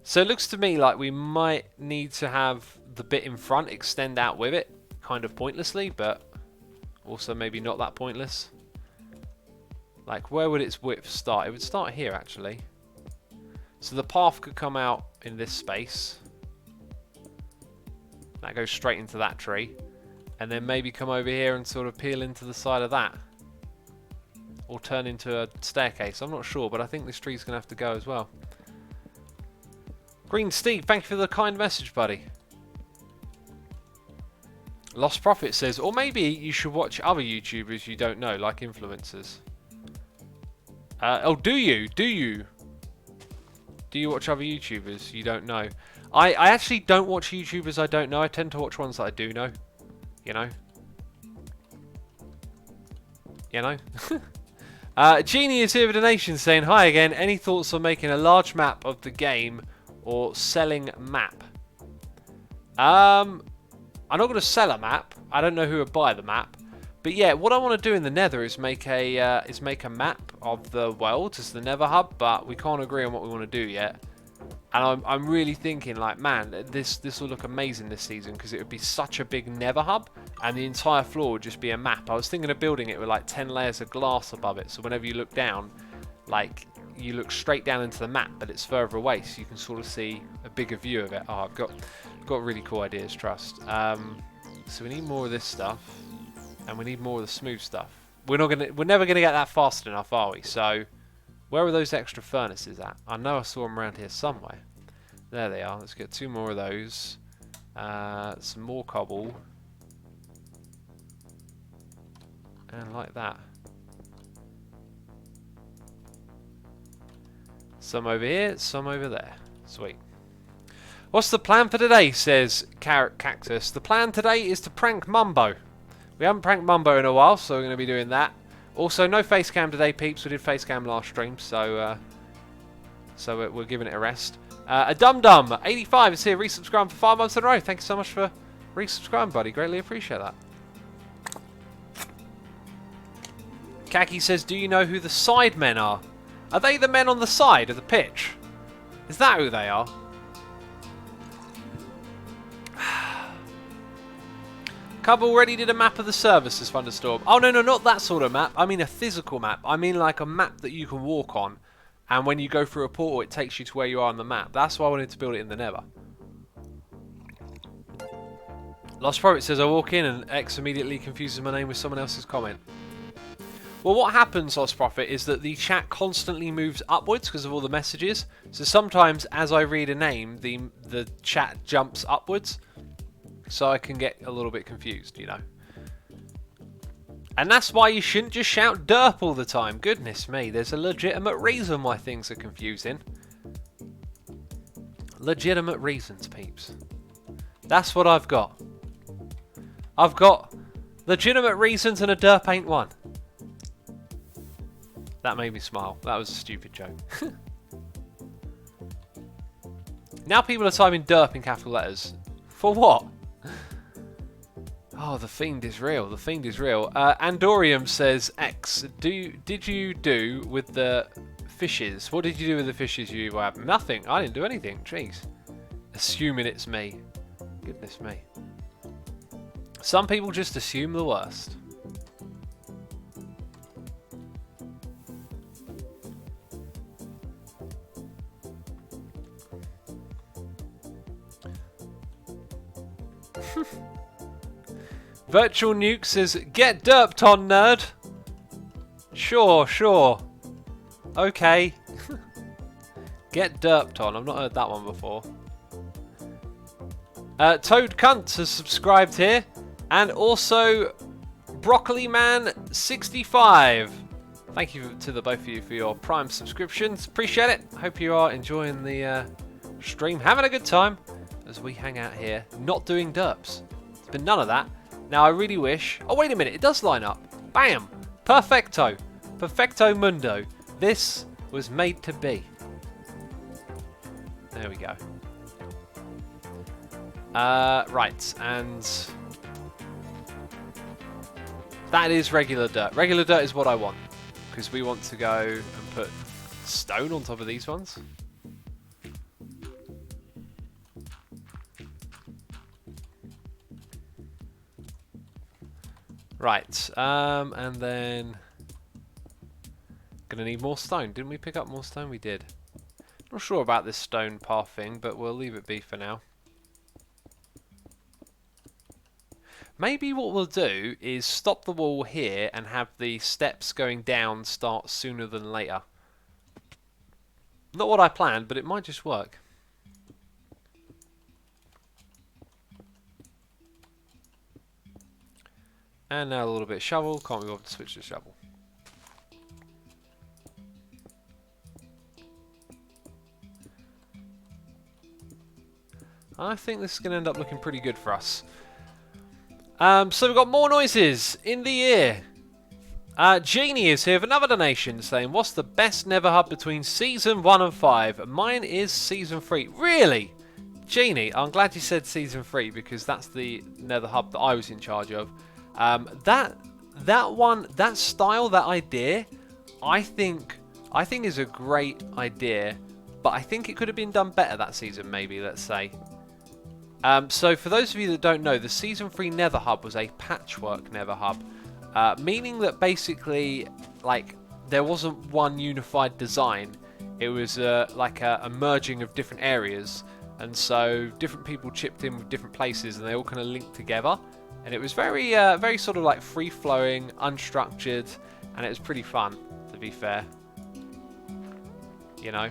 So it looks to me like we might need to have the bit in front extend out with it, kind of pointlessly, but also maybe not that pointless. Like, where would its width start? It would start here, actually. So the path could come out in this space. That goes straight into that tree. And then maybe come over here and sort of peel into the side of that. Or turn into a staircase. I'm not sure, but I think this tree's going to have to go as well. Green Steve, thank you for the kind message, buddy. Lost Prophet says, or maybe you should watch other YouTubers you don't know, like influencers. Oh, do you? Do you? Do you watch other YouTubers you don't know? I actually don't watch YouTubers I don't know. I tend to watch ones that I do know. You know? You know? Genie is here with a donation saying, hi again. Any thoughts on making a large map of the game or selling map? I'm not going to sell a map. I don't know who would buy the map. But yeah, what I want to do in the Nether is make a map of the world as the Nether hub, but we can't agree on what we want to do yet. And I'm really thinking, like, man, this will look amazing this season because it would be such a big Nether hub, and the entire floor would just be a map. I was thinking of building it with like 10 layers of glass above it, so whenever you look down, like, you look straight down into the map, but it's further away, so you can sort of see a bigger view of it. Oh, I've got really cool ideas, trust. So we need more of this stuff. And we need more of the smooth stuff. We're never gonna get that fast enough, are we? So, where are those extra furnaces at? I know I saw them around here somewhere. There they are. Let's get 2 more of those. Some more cobble. And like that. Some over here, some over there. Sweet. What's the plan for today? Says Carrot Cactus. The plan today is to prank Mumbo. We haven't pranked Mumbo in a while, so we're going to be doing that. Also, no face cam today, peeps. We did face cam last stream, so we're giving it a rest. A Dum Dum 85 is here, resubscribing for 5 months in a row. Thank you so much for resubscribing, buddy. Greatly appreciate that. Kaki says, do you know who the side men are? Are they the men on the side of the pitch? Is that who they are? Cub already did a map of the services, Thunderstorm. Oh, no, not that sort of map. I mean a physical map. I mean like a map that you can walk on. And when you go through a portal, it takes you to where you are on the map. That's why I wanted to build it in the Nether. Lost Prophet says, I walk in and X immediately confuses my name with someone else's comment. Well, what happens, Lost Prophet, is that the chat constantly moves upwards because of all the messages. So sometimes, as I read a name, the chat jumps upwards. So I can get a little bit confused, you know. And that's why you shouldn't just shout derp all the time. Goodness me, there's a legitimate reason why things are confusing. Legitimate reasons, peeps. That's what I've got. I've got legitimate reasons and a derp ain't one. That made me smile. That was a stupid joke. Now people are typing derp in capital letters. For what? Oh, the fiend is real. The fiend is real. Andorium says, X, did you do with the fishes? What did you do with the fishes you have? Nothing. I didn't do anything. Jeez. Assuming it's me. Goodness me. Some people just assume the worst. Virtual Nuke says, get derped on, nerd. Sure, sure. Okay. Get derped on. I've not heard that one before. Toad Cunt has subscribed here. And also, Broccoli Man 65. Thank you to the both of you for your Prime subscriptions. Appreciate it. Hope you are enjoying the stream. Having a good time as we hang out here. Not doing derps. There's been none of that. Now, I really wish... Oh, wait a minute. It does line up. Bam! Perfecto. Perfecto mundo. This was made to be. There we go. Right. And... that is regular dirt. Regular dirt is what I want. Because we want to go and put stone on top of these ones. Right, and then gonna need more stone. Didn't we pick up more stone? We did. Not sure about this stone path thing, but we'll leave it be for now. Maybe what we'll do is stop the wall here and have the steps going down start sooner than later. Not what I planned, but it might just work. And now a little bit of shovel. Can't be bothered to switch to shovel. I think this is going to end up looking pretty good for us. So we've got more noises in the ear. Genie is here with another donation saying, what's the best Nether hub between Season 1 and 5? Mine is Season 3. Really? Genie, I'm glad you said Season 3 because that's the Nether hub that I was in charge of. That one, that style, that idea, I think is a great idea, but I think it could have been done better that season, maybe, let's say. So for those of you that don't know, the Season 3 Nether hub was a patchwork Nether hub, meaning that basically, like, there wasn't one unified design. It was like a merging of different areas, and so different people chipped in with different places, and they all kind of linked together. And it was very, very sort of like free-flowing, unstructured, and it was pretty fun, to be fair. You know.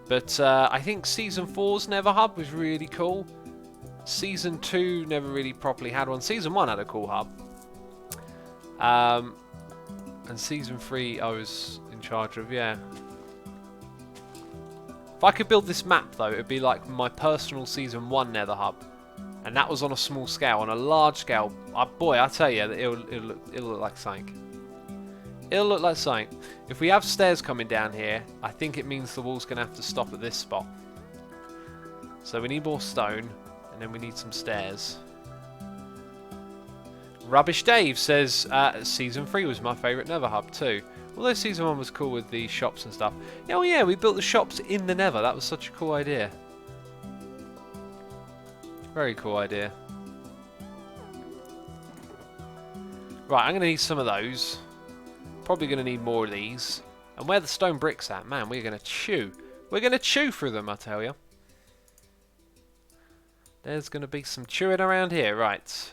But I think Season 4's Nether hub was really cool. Season 2 never really properly had one. Season 1 had a cool hub. And Season 3 I was in charge of, yeah. If I could build this map, though, it would be like my personal Season 1 Nether hub. And that was on a small scale. On a large scale, boy, I tell you, it'll look like something. It'll look like something. If we have stairs coming down here, I think it means the wall's going to have to stop at this spot. So we need more stone, and then we need some stairs. Rubbish Dave says, Season 3 was my favourite Nether hub too. Although Season 1 was cool with the shops and stuff. Oh yeah, we built the shops in the Nether. That was such a cool idea. Very cool idea. Right, I'm going to need some of those. Probably going to need more of these. And where the stone bricks at, man, we're going to chew. We're going to chew through them, I tell you. There's going to be some chewing around here, right.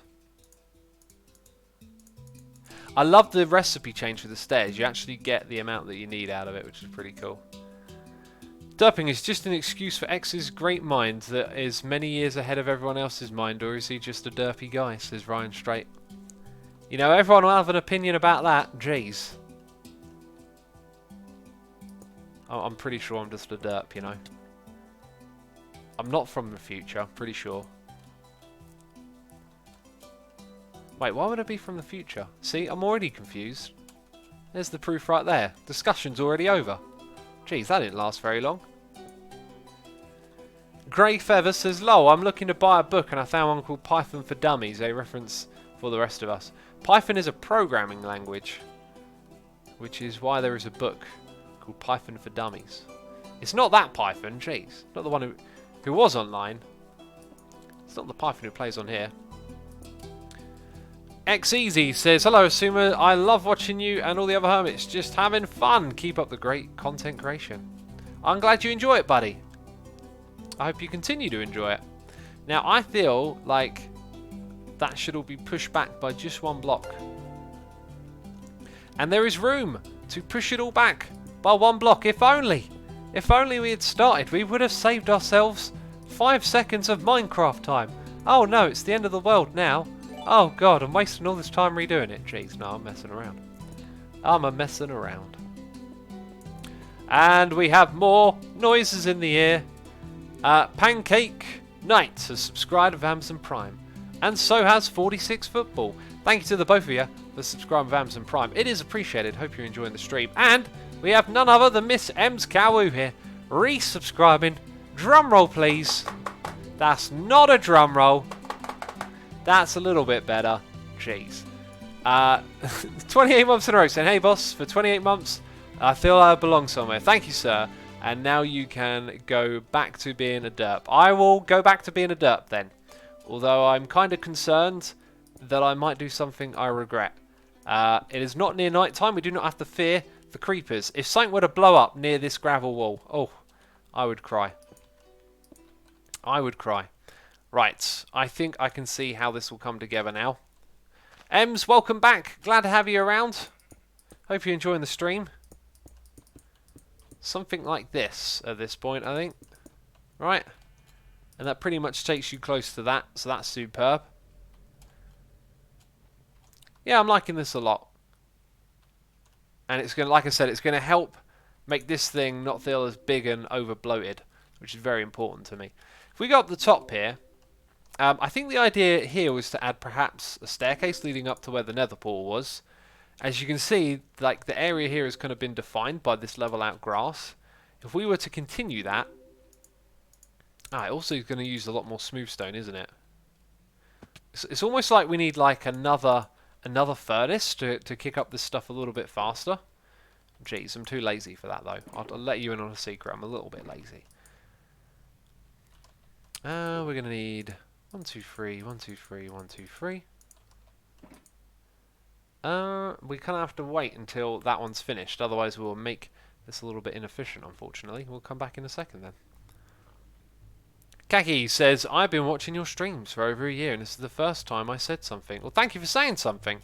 I love the recipe change for the stairs. You actually get the amount that you need out of it, which is pretty cool. Derping is just an excuse for X's great mind that is many years ahead of everyone else's mind, or is he just a derpy guy, says Ryan Straight. You know, everyone will have an opinion about that. Jeez. I'm pretty sure I'm just a derp, you know. I'm not from the future, pretty sure. Wait, why would I be from the future? See, I'm already confused. There's the proof right there. Discussion's already over. Jeez, that didn't last very long. Grey Feather says, lol, I'm looking to buy a book and I found one called Python for Dummies, a reference for the rest of us. Python is a programming language, which is why there is a book called Python for Dummies. It's not that Python, jeez. Not the one who was online. It's not the Python who plays on here. Xeasy says, hello Asuma, I love watching you and all the other hermits just having fun. Keep up the great content creation. I'm glad you enjoy it, buddy. I hope you continue to enjoy it. Now, I feel like that should all be pushed back by just one block. And there is room to push it all back by one block, if only. If only we had started, we would have saved ourselves 5 seconds of Minecraft time. Oh no, it's the end of the world now. Oh god, I'm wasting all this time redoing it. Jeez, no, I'm messing around. I'm a messing around. And we have more noises in the air. Pancake Knight has subscribed with Amazon Prime. And so has 46 Football. Thank you to the both of you for subscribing with Amazon Prime. It is appreciated. Hope you're enjoying the stream. And we have none other than Miss Ems Cowu here. Resubscribing. Drum roll, please. That's not a drum roll. That's a little bit better. Jeez. 28 months in a row saying, hey boss, for 28 months, I feel I belong somewhere. Thank you, sir. And now you can go back to being a derp. I will go back to being a derp then. Although I'm kind of concerned that I might do something I regret. It is not near night time. We do not have to fear the creepers. If something were to blow up near this gravel wall, oh, I would cry. I would cry. Right, I think I can see how this will come together now. Ems, welcome back. Glad to have you around. Hope you're enjoying the stream. Something like this at this point, I think. Right. And that pretty much takes you close to that, so that's superb. Yeah, I'm liking this a lot. And it's going to, like I said, it's going to help make this thing not feel as big and over bloated, which is very important to me. If we go up the top here, I think the idea here was to add perhaps a staircase leading up to where the nether portal was. As you can see, like the area here has kind of been defined by this level out grass. If we were to continue that, it also is going to use a lot more smooth stone, isn't it? It's almost like we need like another furnace to kick up this stuff a little bit faster. Jeez, I'm too lazy for that though. I'll let you in on a secret. I'm a little bit lazy. We're going to need 1, 2, 3, 1, 2, 3, 1, 2, 3. We kind of have to wait until that one's finished, otherwise we'll make this a little bit inefficient, unfortunately. We'll come back in a second then. Kaki says, I've been watching your streams for over a year and this is the first time I said something. Well, thank you for saying something.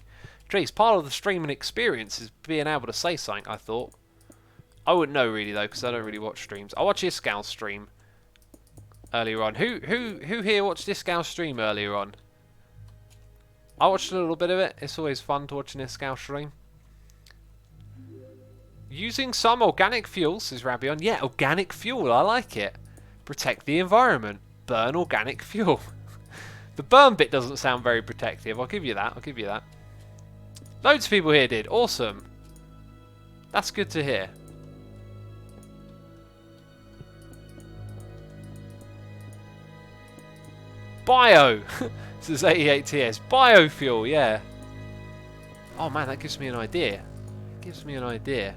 Jeez, part of the streaming experience is being able to say something, I thought. I wouldn't know really though, because I don't really watch streams. I watch Iscal's stream earlier on. Who here watched Iscal's stream earlier on? I watched a little bit of it. It's always fun to watch an Iscal stream. Using some organic fuel, says Rabion. Yeah, organic fuel, I like it. Protect the environment. Burn organic fuel. The burn bit doesn't sound very protective. I'll give you that. I'll give you that. Loads of people here did. Awesome. That's good to hear. Bio. This is 88TS. Biofuel, yeah. Oh man, that gives me an idea. It gives me an idea.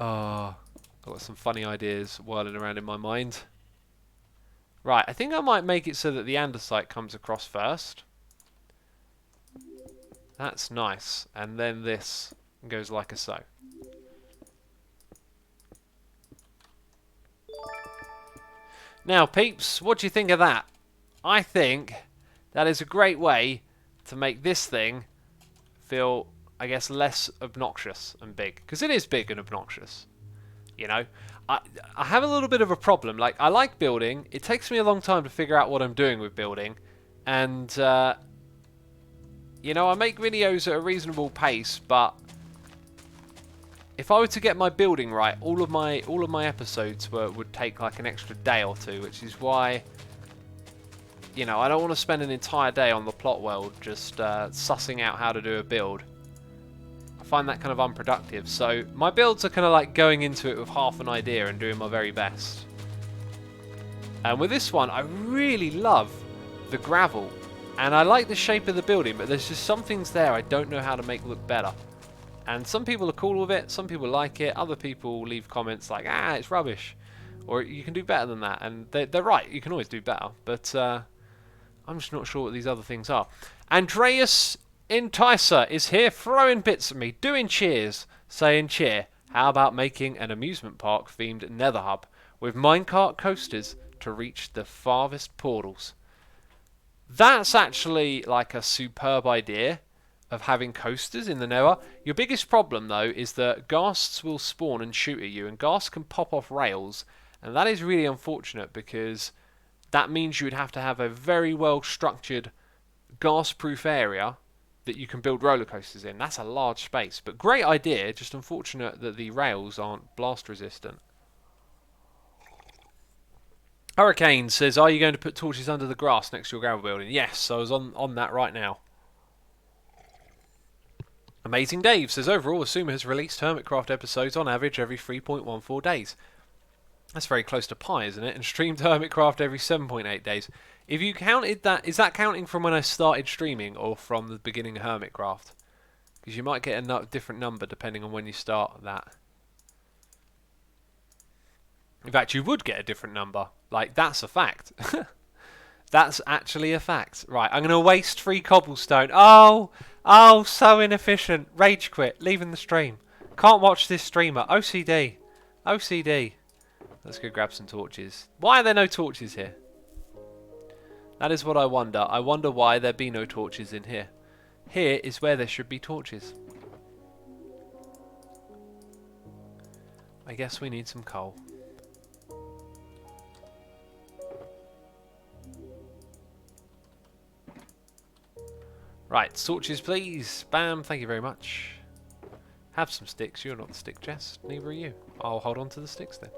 Oh, I've got some funny ideas whirling around in my mind. Right, I think I might make it so that the andesite comes across first. That's nice. And then this goes like a so. Now, peeps, what do you think of that? I think that is a great way to make this thing feel, I guess, less obnoxious and big. Because it is big and obnoxious. You know? I have a little bit of a problem. Like, I like building. It takes me a long time to figure out what I'm doing with building. And, you know, I make videos at a reasonable pace, but if I were to get my building right, all of my episodes would take like an extra day or two, which is why, you know, I don't want to spend an entire day on the plot world just sussing out how to do a build. I find that kind of unproductive. So my builds are kind of like going into it with half an idea and doing my very best. And with this one, I really love the gravel. And I like the shape of the building, but there's just some things there I don't know how to make look better. And some people are cool with it, some people like it, other people leave comments like, ah, it's rubbish. Or you can do better than that. And they're right, you can always do better. But I'm just not sure what these other things are. Andreas Enticer is here throwing bits at me, doing cheers, saying cheer. How about making an amusement park themed Nether Hub with minecart coasters to reach the farthest portals? That's actually like a superb idea of having coasters in the Nether. Your biggest problem though is that ghasts will spawn and shoot at you, and ghasts can pop off rails, and that is really unfortunate because that means you would have to have a very well structured ghast proof area that you can build roller coasters in. That's a large space, but great idea, just unfortunate that the rails aren't blast resistant. Hurricane says, are you going to put torches under the grass next to your gravel building? Yes, I was on that right now. Amazing Dave says, overall, Asuma has released Hermitcraft episodes on average every 3.14 days. That's very close to pi, isn't it? And streamed Hermitcraft every 7.8 days. If you counted that, is that counting from when I started streaming or from the beginning of Hermitcraft? Because you might get a different number depending on when you start that. In fact, you would get a different number. Like, that's a fact. That's actually a fact. Right, I'm going to waste 3 cobblestone. Oh, so inefficient. Rage quit. Leaving the stream. Can't watch this streamer. OCD. OCD. Let's go grab some torches. Why are there no torches here? That is what I wonder. I wonder why there be no torches in here. Here is where there should be torches. I guess we need some coal. Right, torches please. Bam, thank you very much. Have some sticks. You're not the stick chest. Neither are you. I'll hold on to the sticks then.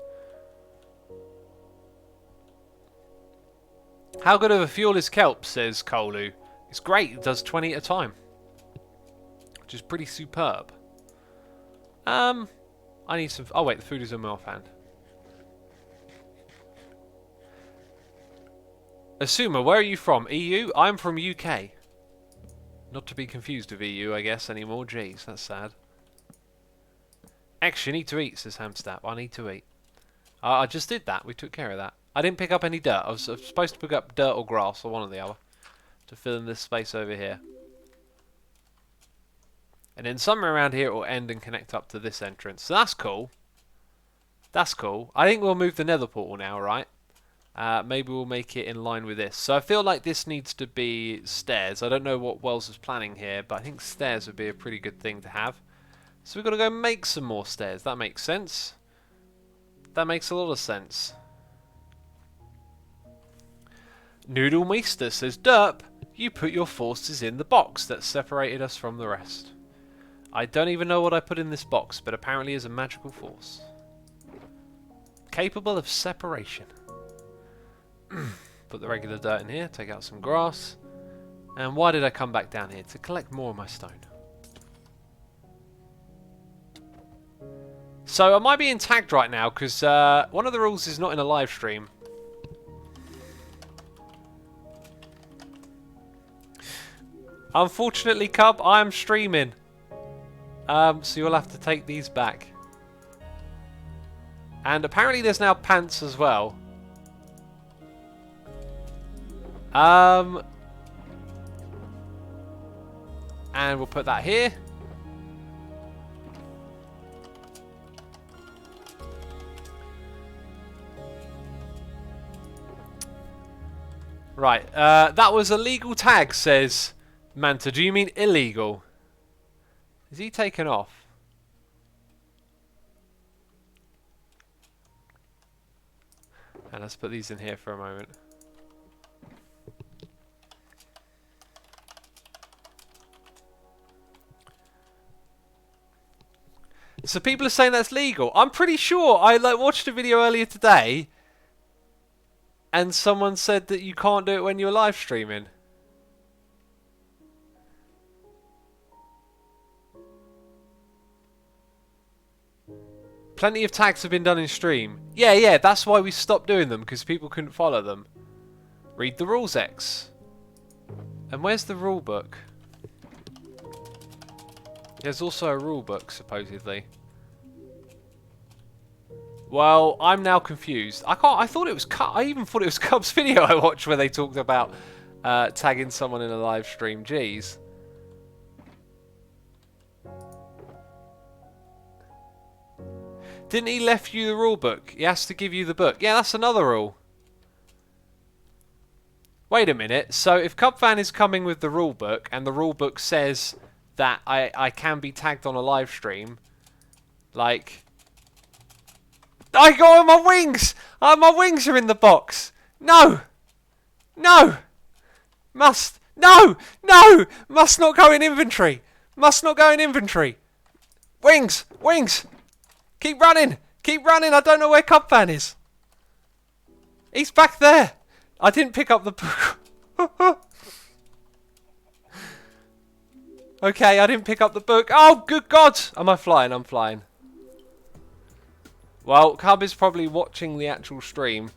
How good of a fuel is kelp, says Kolu. It's great, it does 20 at a time. Which is pretty superb. I need some... Oh wait, the food is in my offhand. Asuma, where are you from? EU? I'm from UK. Not to be confused with EU, I guess, anymore. Jeez, that's sad. X, you need to eat, says Hamstap. I need to eat. I just did that. We took care of that. I didn't pick up any dirt. I was supposed to pick up dirt or grass, or one or the other, to fill in this space over here. And then somewhere around here it will end and connect up to this entrance. So that's cool. That's cool. I think we'll move the nether portal now, right? Maybe we'll make it in line with this. So I feel like this needs to be stairs. I don't know what Wells was planning here, but I think stairs would be a pretty good thing to have. So we've got to go make some more stairs. That makes sense. That makes a lot of sense. Noodle Meester says, Derp, you put your forces in the box that separated us from the rest. I don't even know what I put in this box, but apparently is a magical force. Capable of separation. Put the regular dirt in here, take out some grass. And why did I come back down here? To collect more of my stone. So I might be tagged right now, because one of the rules is not in a live stream. Unfortunately, Cub, I am streaming. So you'll have to take these back. And apparently there's now pants as well. And we'll put that here. Right, that was a legal tag, says Manta. Do you mean illegal? Is he taken off? And let's put these in here for a moment. So people are saying that's legal. I'm pretty sure I watched a video earlier today and someone said that you can't do it when you're live streaming. Plenty of tags have been done in stream. Yeah, that's why we stopped doing them, because people couldn't follow them. Read the rules, X. And where's the rule book? There's also a rule book, supposedly. Well, I'm now confused. I thought it was I even thought it was Cub's video I watched where they talked about tagging someone in a live stream. Jeez. Didn't he left you the rule book? He has to give you the book. Yeah, that's another rule. Wait a minute. So if Cubfan is coming with the rule book and the rule book says that I can be tagged on a live stream, like, I got on my wings. My wings are in the box. No, must not go in inventory. Must not go in inventory. Wings. Keep running. I don't know where Cubfan is. He's back there. I didn't pick up the book. Okay, I didn't pick up the book. Oh, good God. Am I flying? I'm flying. Well, Cub is probably watching the actual stream.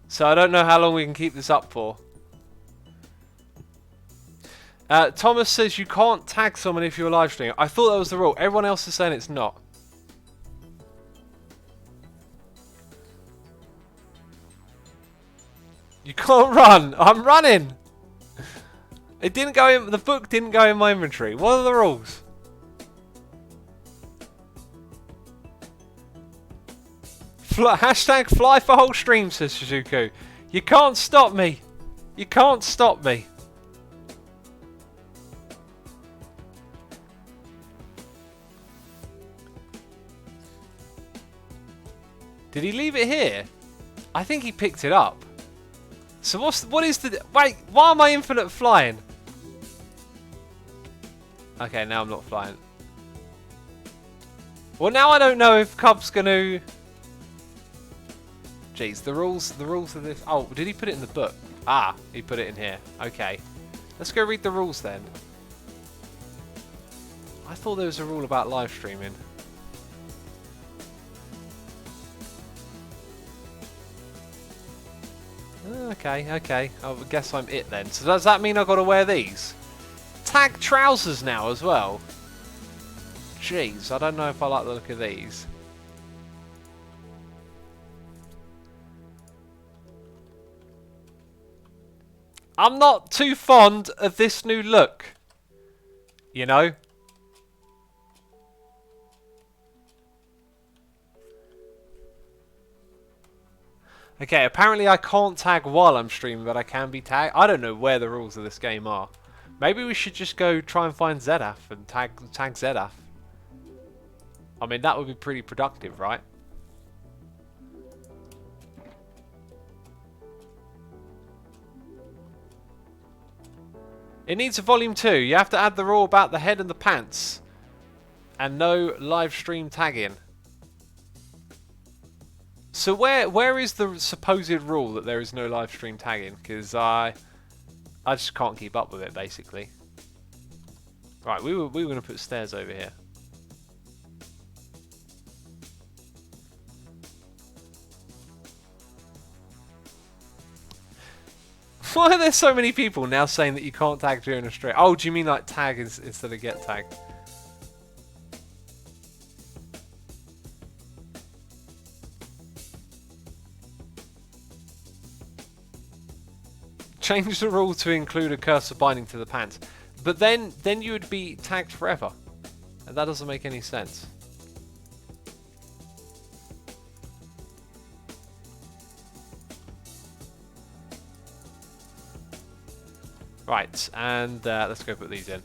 So I don't know how long we can keep this up for. Thomas says you can't tag someone if you're live streaming. I thought that was the rule. Everyone else is saying it's not. You can't run. I'm running. It didn't go in. The book didn't go in my inventory. What are the rules? Hashtag fly for whole stream, says Shizuku. You can't stop me. You can't stop me. Did he leave it here? I think he picked it up. So what is the... Wait, why am I infinite flying? Okay, now I'm not flying. Well, now I don't know if Cub's going to... Jeez, the rules of this... Oh, did he put it in the book? Ah, he put it in here. Okay. Let's go read the rules then. I thought there was a rule about live streaming. Okay. I guess I'm it then. So does that mean I've got to wear these? Tag trousers now as well. Jeez, I don't know if I like the look of these. I'm not too fond of this new look. You know? Okay, apparently I can't tag while I'm streaming, but I can be tagged. I don't know where the rules of this game are. Maybe we should just go try and find Zedaf and tag Zedaf. I mean, that would be pretty productive, right? It needs a volume 2. You have to add the rule about the head and the pants. And no live stream tagging. So where is the supposed rule that there is no live stream tagging? Because I just can't keep up with it, basically. Right, we were going to put stairs over here. Why are there so many people now saying that you can't tag during a stream? Oh, do you mean like tag instead of get tagged? Change the rule to include a cursor binding to the pants. But then you would be tagged forever. And that doesn't make any sense. Right, and let's go put these in.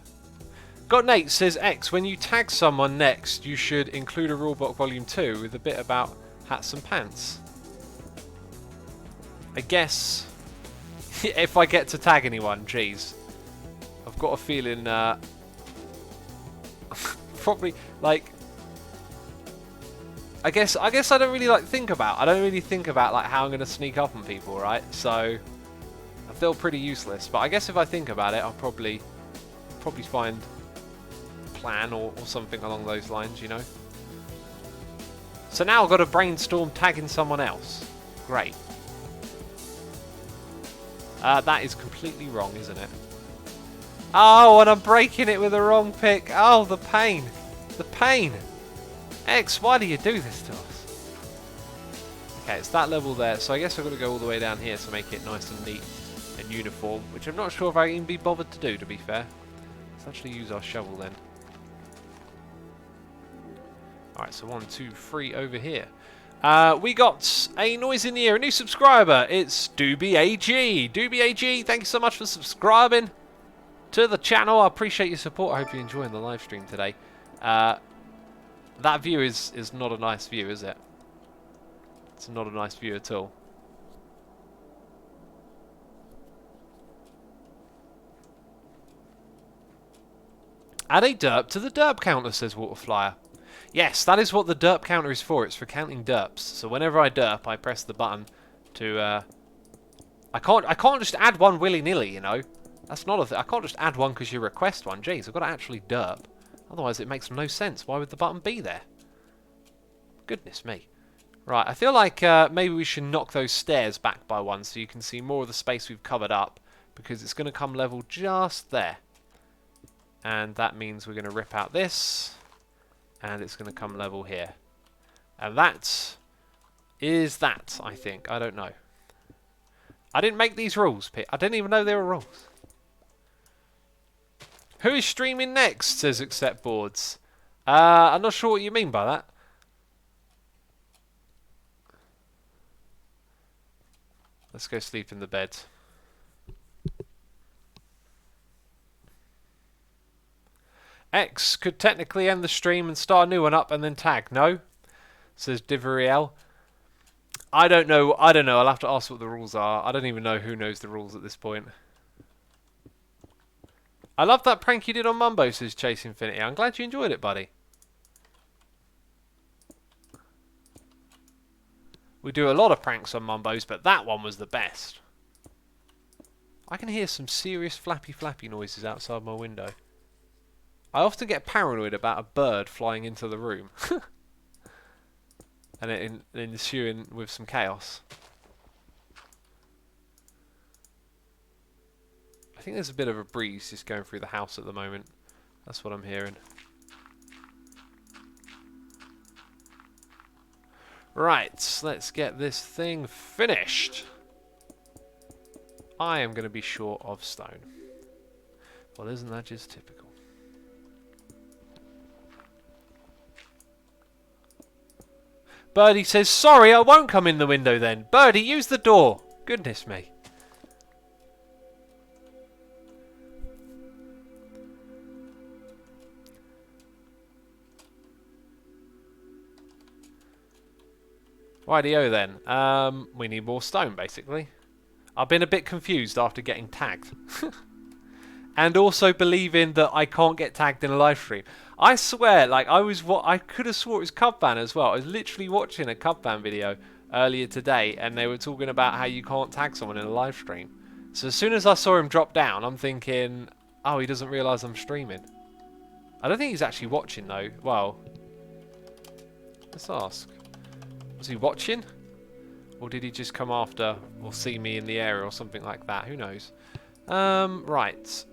Got Nate says, X, when you tag someone next, you should include a rulebook volume 2 with a bit about hats and pants. I guess if I get to tag anyone, geez. I've got a feeling probably like I guess I don't really like think about like how I'm gonna sneak up on people, right? So I feel pretty useless. But I guess if I think about it, I'll probably find a plan or something along those lines, you know. So now I've got to brainstorm tagging someone else. Great. That is completely wrong, isn't it? Oh, and I'm breaking it with the wrong pick. Oh, the pain. The pain. X, why do you do this to us? Okay, it's that level there. So I guess I've got to go all the way down here to make it nice and neat and uniform, which I'm not sure if I can be bothered to do, to be fair. Let's actually use our shovel then. Alright, so 1, 2, 3 over here. We got a noise in the ear, a new subscriber. It's DoobieAG. DoobieAG, thank you so much for subscribing to the channel. I appreciate your support. I hope you're enjoying the live stream today. That view is not a nice view, is it? It's not a nice view at all. Add a derp to the derp counter, says Waterflyer. Yes, that is what the derp counter is for. It's for counting derps. So whenever I derp, I press the button to. I can't just add one willy-nilly, you know. That's not a thing. I can't just add one because you request one. Jeez, I've got to actually derp. Otherwise, it makes no sense. Why would the button be there? Goodness me. Right, I feel like maybe we should knock those stairs back by one so you can see more of the space we've covered up, because it's going to come level just there. And that means we're going to rip out this, and it's going to come level here. And that is that, I think. I don't know. I didn't make these rules, Pete. I didn't even know they were rules. Who is streaming next, says Accept Boards. I'm not sure what you mean by that. Let's go sleep in the bed. X could technically end the stream and start a new one up and then tag. No? Says Diveriel. I don't know. I'll have to ask what the rules are. I don't even know who knows the rules at this point. I love that prank you did on Mumbo, says Chase Infinity. I'm glad you enjoyed it, buddy. We do a lot of pranks on Mumbos, but that one was the best. I can hear some serious flappy noises outside my window. I often get paranoid about a bird flying into the room. And it ensuing with some chaos. I think there's a bit of a breeze just going through the house at the moment. That's what I'm hearing. Right, let's get this thing finished. I am going to be short of stone. Well, isn't that just typical? Birdie says, sorry, I won't come in the window then. Birdie, use the door. Goodness me. Rightio then. We need more stone, basically. I've been a bit confused after getting tagged. And also believing that I can't get tagged in a live stream. I swear, like, I could have swore it was Cubban as well. I was literally watching a Cubban video earlier today, and they were talking about how you can't tag someone in a live stream. So as soon as I saw him drop down, I'm thinking, oh, he doesn't realise I'm streaming. I don't think he's actually watching, though. Well, let's ask. Was he watching? Or did he just come after or see me in the area or something like that? Who knows? Right.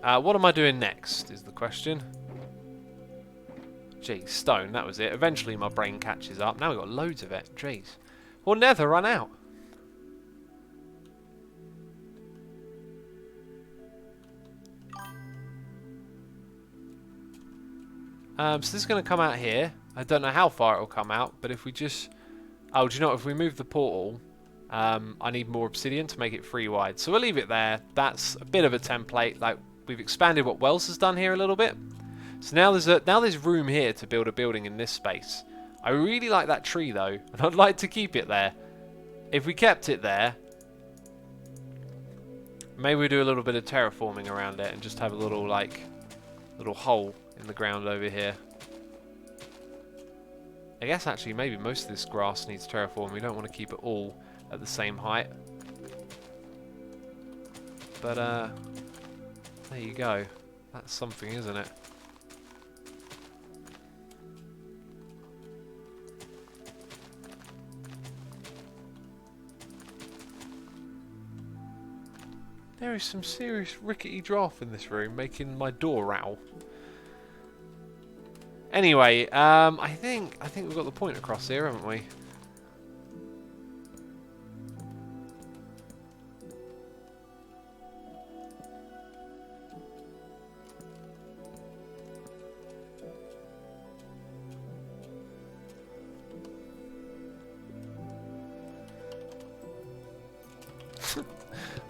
What am I doing next is the question. Jeez, stone, that was it. Eventually my brain catches up. Now we've got loads of it. Jeez. Will nether run out. So this is going to come out here. I don't know how far it will come out, but if we just... Oh, do you know what? If we move the portal I need more obsidian to make it 3 wide. So we'll leave it there. That's a bit of a template. Like, we've expanded what Wells has done here a little bit. So now there's room here to build a building in this space. I really like that tree though, and I'd like to keep it there. If we kept it there, maybe we do a little bit of terraforming around it and just have a little hole in the ground over here. I guess actually maybe most of this grass needs terraforming. We don't want to keep it all at the same height. But there you go. That's something, isn't it? There is some serious rickety draft in this room, making my door rattle. Anyway, I think we've got the point across here, haven't we?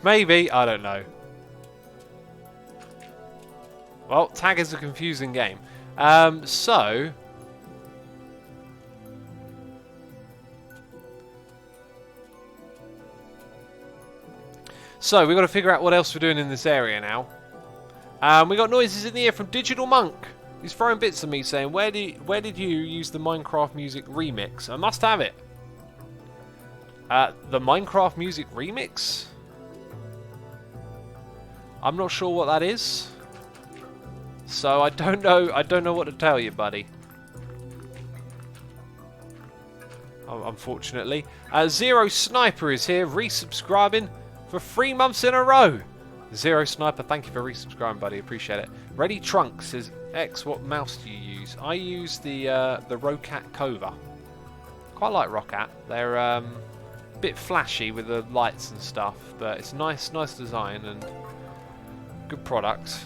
Maybe, I don't know. Well, tag is a confusing game. So we've got to figure out what else we're doing in this area now. We got noises in the air from Digital Monk. He's throwing bits at me saying, where did you use the Minecraft music remix? I must have it. The Minecraft music remix? I'm not sure what that is. So I don't know what to tell you, buddy. Unfortunately. Zero Sniper is here, resubscribing for 3 months in a row. Zero Sniper, thank you for resubscribing, buddy. Appreciate it. Ready Trunks says, X, what mouse do you use? I use the Rocat Cova. Quite like Rocat. They're a bit flashy with the lights and stuff, but it's nice design and good product.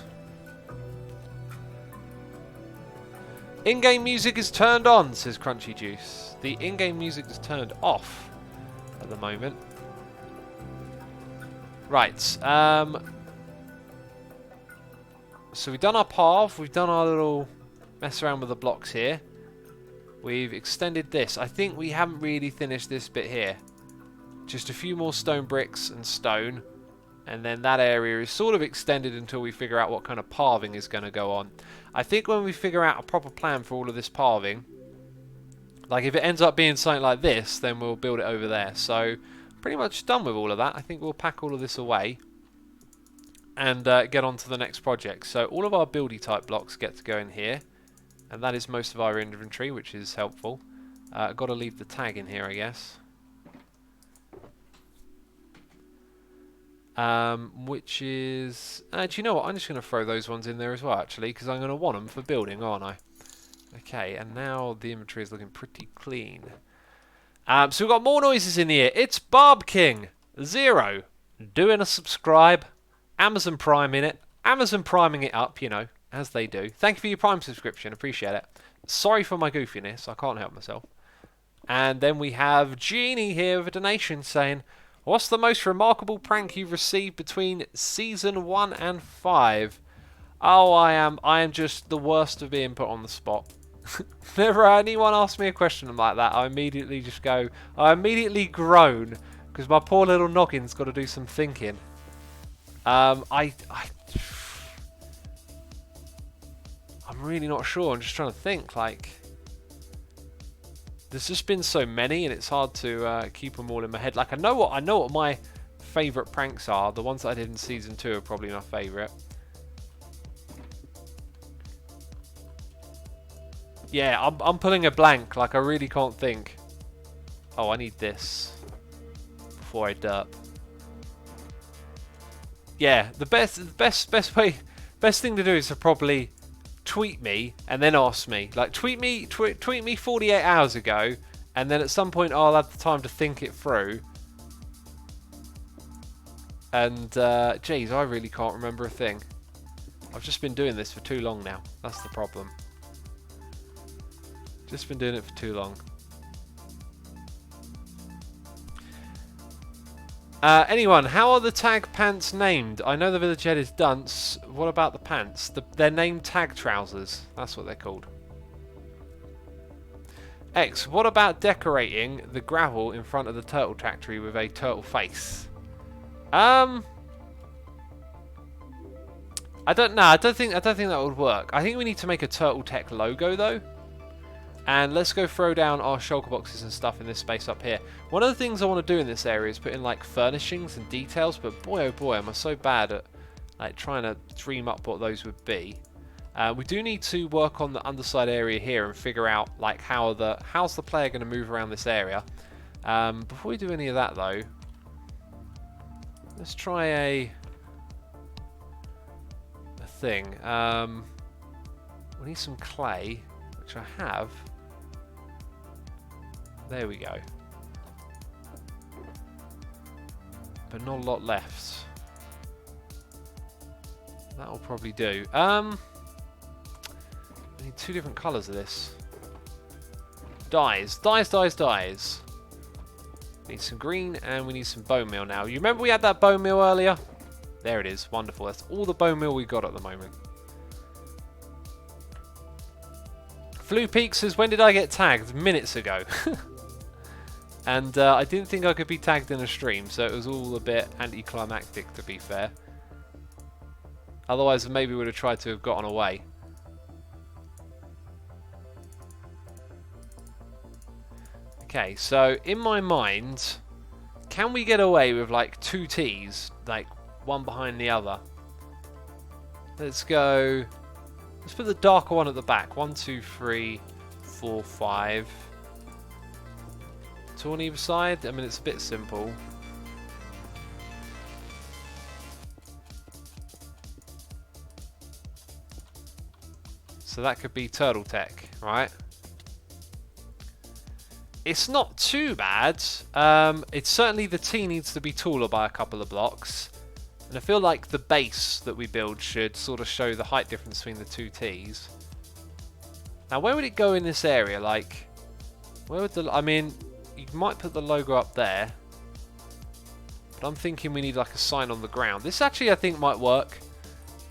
In-game music is turned on, says Crunchy Juice. The in-game music is turned off at the moment. Right. So we've done our path. We've done our little mess around with the blocks here. We've extended this. I think we haven't really finished this bit here. Just a few more stone bricks and stone. And then that area is sort of extended until we figure out what kind of pathing is going to go on. I think when we figure out a proper plan for all of this pathing, like if it ends up being something like this, then we'll build it over there. So pretty much done with all of that. I think we'll pack all of this away and get on to the next project. So all of our buildy type blocks get to go in here. And that is most of our inventory, which is helpful. Got to leave the tag in here, I guess. Which is... do you know what? I'm just going to throw those ones in there as well, actually, because I'm going to want them for building, aren't I? Okay, and now the inventory is looking pretty clean. So we've got more noises in the air. It's Barb King. Zero. Doing a subscribe. Amazon Prime in it. Amazon priming it up, you know, as they do. Thank you for your Prime subscription. Appreciate it. Sorry for my goofiness. I can't help myself. And then we have Jeannie here with a donation saying... What's the most remarkable prank you've received between Season 1 and 5? Oh, I am just the worst of being put on the spot. Whenever anyone asks me a question like that, I immediately groan, because my poor little noggin's got to do some thinking. I'm really not sure. I'm just trying to think, like... There's just been so many, and it's hard to keep them all in my head. Like I know what my favourite pranks are. The ones that I did in Season 2 are probably my favourite. Yeah, I'm pulling a blank. Like I really can't think. Oh, I need this before I derp. Yeah, the best thing to do is to probably tweet me and then ask me. Like tweet me 48 hours ago, and then at some point I'll have the time to think it through. And geez, I really can't remember a thing. I've just been doing this for too long now. That's the problem. Just been doing it for too long. Anyone, how are the tag pants named? I know the village head is dunce. What about the pants? They're named tag trousers. That's what they're called. X, what about decorating the gravel in front of the turtle factory with a turtle face? I don't know. I don't think that would work. I think we need to make a Turtle Tech logo though. And let's go throw down our shulker boxes and stuff in this space up here. One of the things I want to do in this area is put in like furnishings and details, but boy oh boy am I so bad at like trying to dream up what those would be. We do need to work on the underside area here and figure out like how's the player going to move around this area. Before we do any of that though, let's try a thing. We need some clay, which I have. There we go. But not a lot left. That'll probably do. We need two different colours of this. Dyes. Need some green and we need some bone meal now. You remember we had that bone meal earlier? There it is. Wonderful. That's all the bone meal we got at the moment. Flu Peak says, when did I get tagged? Minutes ago. And I didn't think I could be tagged in a stream, so it was all a bit anticlimactic, to be fair. Otherwise, maybe we would have tried to have gotten away. Okay, so in my mind, can we get away with like two T's, like one behind the other? Let's go. Let's put the darker one at the back. 1, 2, 3, 4, 5. 2 on either side. I mean, it's a bit simple. So that could be Turtle Tech, right? It's not too bad. It's certainly the T needs to be taller by a couple of blocks. And I feel like the base that we build should sort of show the height difference between the two T's. Now, where would it go in this area? Like, where would the... I mean, you might put the logo up there. But I'm thinking we need like a sign on the ground. This actually, I think, might work.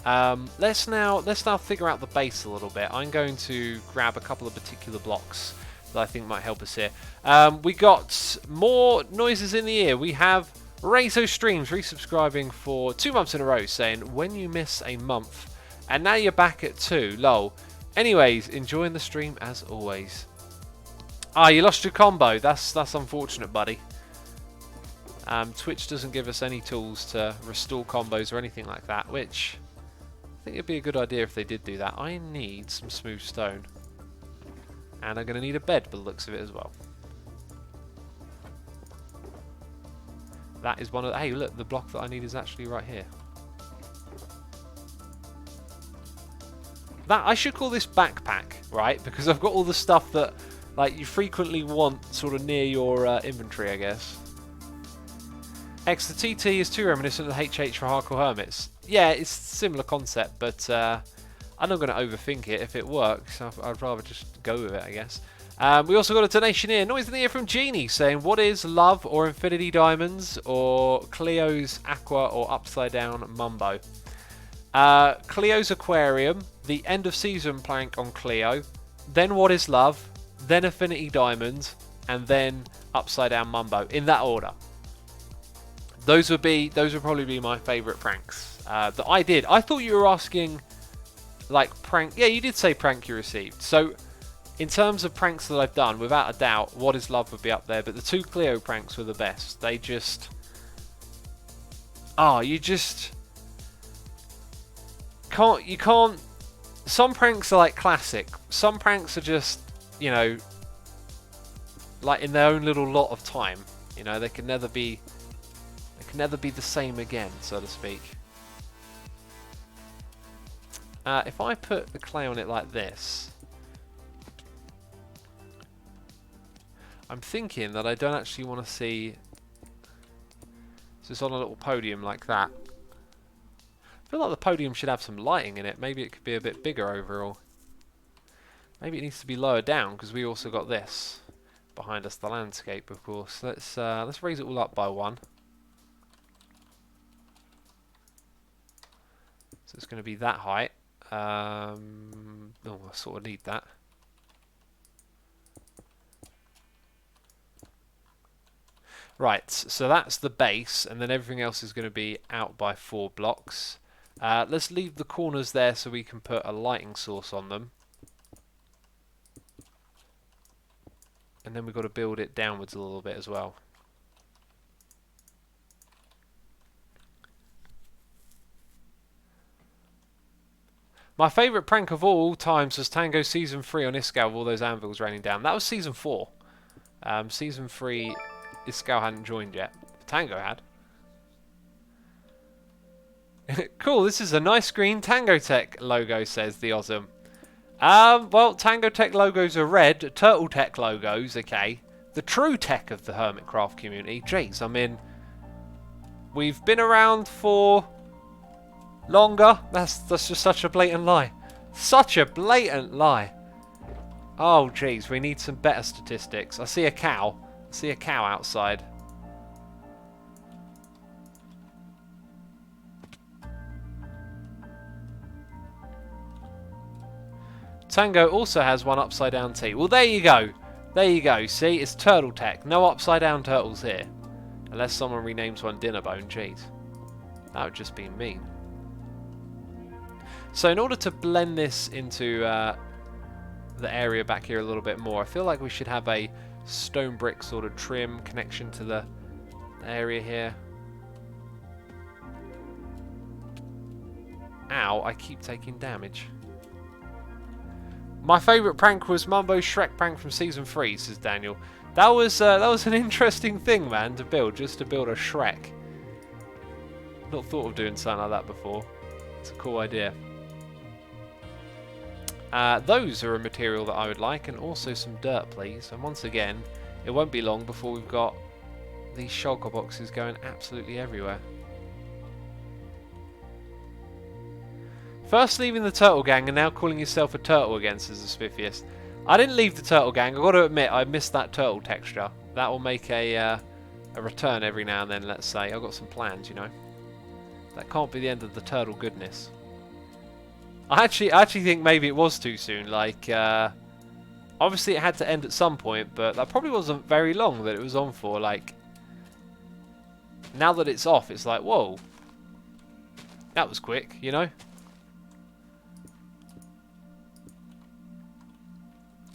Let's now figure out the base a little bit. I'm going to grab a couple of particular blocks that I think might help us here. We got more noises in the ear. We have Rezo Streams resubscribing for 2 months in a row, saying, when you miss a month, and now you're back at 2, lol. Anyways, enjoying the stream as always. Ah, you lost your combo. That's unfortunate, buddy. Twitch doesn't give us any tools to restore combos or anything like that, which I think it'd be a good idea if they did do that. I need some smooth stone. And I'm going to need a bed by the looks of it as well. That is one of the... Hey, look, the block that I need is actually right here. I should call this backpack, right? Because I've got all the stuff that like you frequently want sort of near your inventory, I guess. X, the TT is too reminiscent of the HH for Hardcore Hermits. Yeah, it's a similar concept, but I'm not going to overthink it. If it works, I'd rather just go with it, I guess. We also got a donation here. Noise in the ear from Genie saying, what is love or infinity diamonds or Cleo's aqua or upside down mumbo? Cleo's aquarium, the end of season plank on Cleo, then what is love, then Affinity Diamond, and then Upside Down Mumbo, in that order. Those would probably be my favourite pranks that I did. I thought you were asking, like, prank. Yeah, you did say prank you received. So, in terms of pranks that I've done, without a doubt, What is Love would be up there. But the 2 Cleo pranks were the best. They just... you can't... Some pranks are like classic. Some pranks are just, you know, like in their own little lot of time. You know, they can never be the same again, so to speak. If I put the clay on it like this, I'm thinking that I don't actually want to see this on a little podium like that. I feel like the podium should have some lighting in it. Maybe it could be a bit bigger overall. Maybe it needs to be lower down because we also got this behind us, the landscape, of course. Let's raise it all up by 1. it's going to be that height. Oh, I sort of need that. Right, so that's the base, and then everything else is going to be out by 4 blocks. Let's leave the corners there so we can put a lighting source on them. And then we've got to build it downwards a little bit as well. My favourite prank of all times was Tango Season 3 on Iskall with all those anvils raining down. That was Season 4. Season 3, Iskall hadn't joined yet. Tango had. Cool, this is a nice green Tango Tech logo, says the Osm. Well, Tango Tech logos are red, Turtle Tech logos, okay. The true tech of the Hermitcraft community. Jeez, I mean, we've been around for longer. That's just such a blatant lie. Such a blatant lie. Oh, jeez, we need some better statistics. I see a cow. I see a cow outside. Tango also has one upside down T. Well, there you go. There you go. See, it's Turtle Tech. No upside down turtles here. Unless someone renames one Dinnerbone. Jeez. That would just be mean. So in order to blend this into the area back here a little bit more, I feel like we should have a stone brick sort of trim connection to the area here. Ow, I keep taking damage. My favourite prank was Mumbo's Shrek prank from Season 3, says Daniel. That was an interesting thing, man, to build, just to build a Shrek. Not thought of doing something like that before. It's a cool idea. Those are a material that I would like, and also some dirt, please. And once again, it won't be long before we've got these shulker boxes going absolutely everywhere. First leaving the turtle gang and now calling yourself a turtle again, says the Spiffiest. I didn't leave the turtle gang. I've got to admit, I missed that turtle texture. That will make a return every now and then, let's say. I've got some plans, you know. That can't be the end of the turtle goodness. I actually think maybe it was too soon. Like, obviously it had to end at some point, but that probably wasn't very long that it was on for. Like, now that it's off, it's like, whoa. That was quick, you know?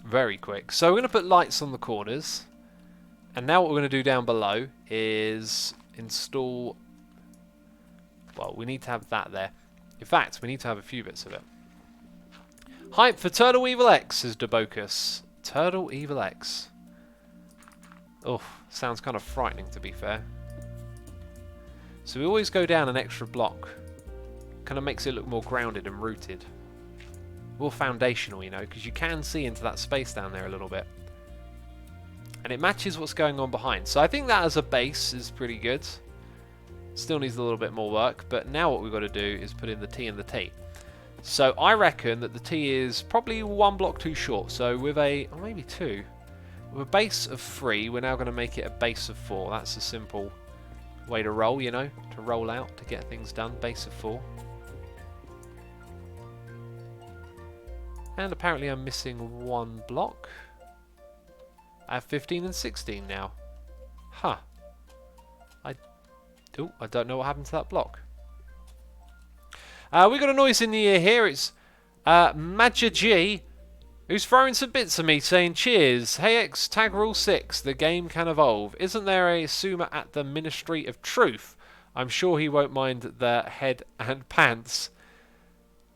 Very quick. So we're going to put lights on the corners. And now what we're going to do down below is install... Well, we need to have that there. In fact, we need to have a few bits of it. Hype for Turtle Evil X, says Debocus. Turtle Evil X. Oh, sounds kind of frightening, to be fair. So we always go down an extra block. Kind of makes it look more grounded and rooted. More foundational, you know, because you can see into that space down there a little bit. And it matches what's going on behind. So I think that as a base is pretty good. Still needs a little bit more work, but now what we've got to do is put in the T and the T. So I reckon that the T is probably 1 block too short. So with a, or maybe 2, with a base of 3, we're now going to make it a base of 4. That's a simple way to roll, you know, to roll out, to get things done. Base of 4. And apparently I'm missing 1 block. I have 15 and 16 now. Huh. I don't know what happened to that block. We got a noise in the ear here. It's Madja G, who's throwing some bits at me saying, cheers. Hey X, tag rule 6. The game can evolve. Isn't there a Suma at the Ministry of Truth? I'm sure he won't mind the head and pants.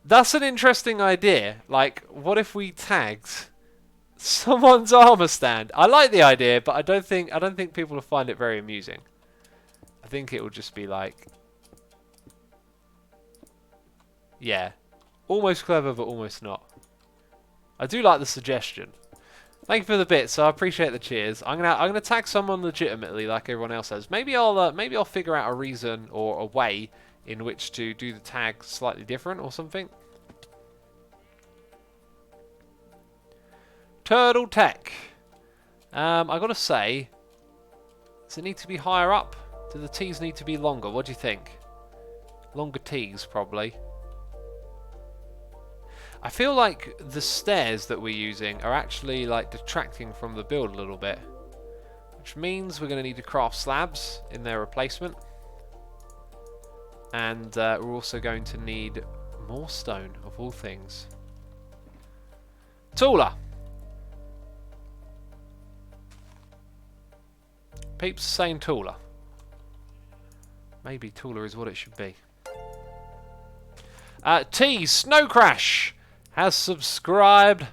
That's an interesting idea. Like, what if we tagged someone's armor stand? I like the idea, but I don't think people will find it very amusing. I think it will just be like, yeah, almost clever, but almost not. I do like the suggestion. Thank you for the bits. So I appreciate the cheers. I'm gonna tag someone legitimately, like everyone else has. Maybe I'll figure out a reason or a way in which to do the tag slightly different or something. Turtle Tech. I gotta say, does it need to be higher up? Do the T's need to be longer? What do you think? Longer T's, probably. I feel like the stairs that we're using are actually like detracting from the build a little bit. Which means we're going to need to craft slabs in their replacement. And we're also going to need more stone, of all things. Taller! Peeps saying taller. Maybe taller is what it should be. T Snow Crash has subscribed.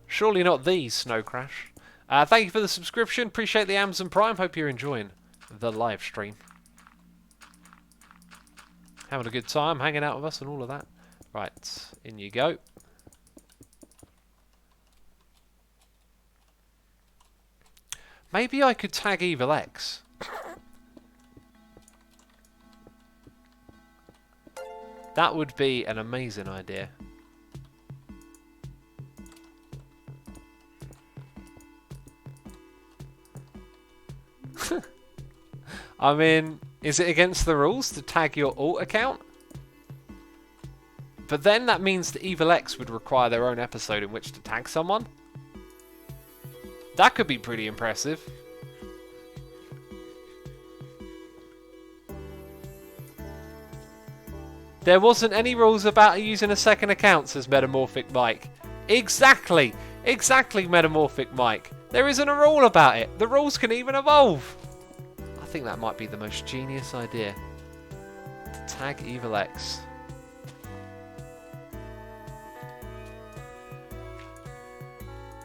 Surely not the Snow Crash. Thank you for the subscription. Appreciate the Amazon Prime. Hope you're enjoying the live stream. Having a good time, hanging out with us and all of that. Right, in you go. Maybe I could tag Evil X. That would be an amazing idea. I mean, is it against the rules to tag your alt account? But then that means that Evil X would require their own episode in which to tag someone. That could be pretty impressive. There wasn't any rules about using a second account, says Metamorphic Mike. Exactly! Exactly, Metamorphic Mike. There isn't a rule about it. The rules can even evolve. I think that might be the most genius idea. To tag Evil X.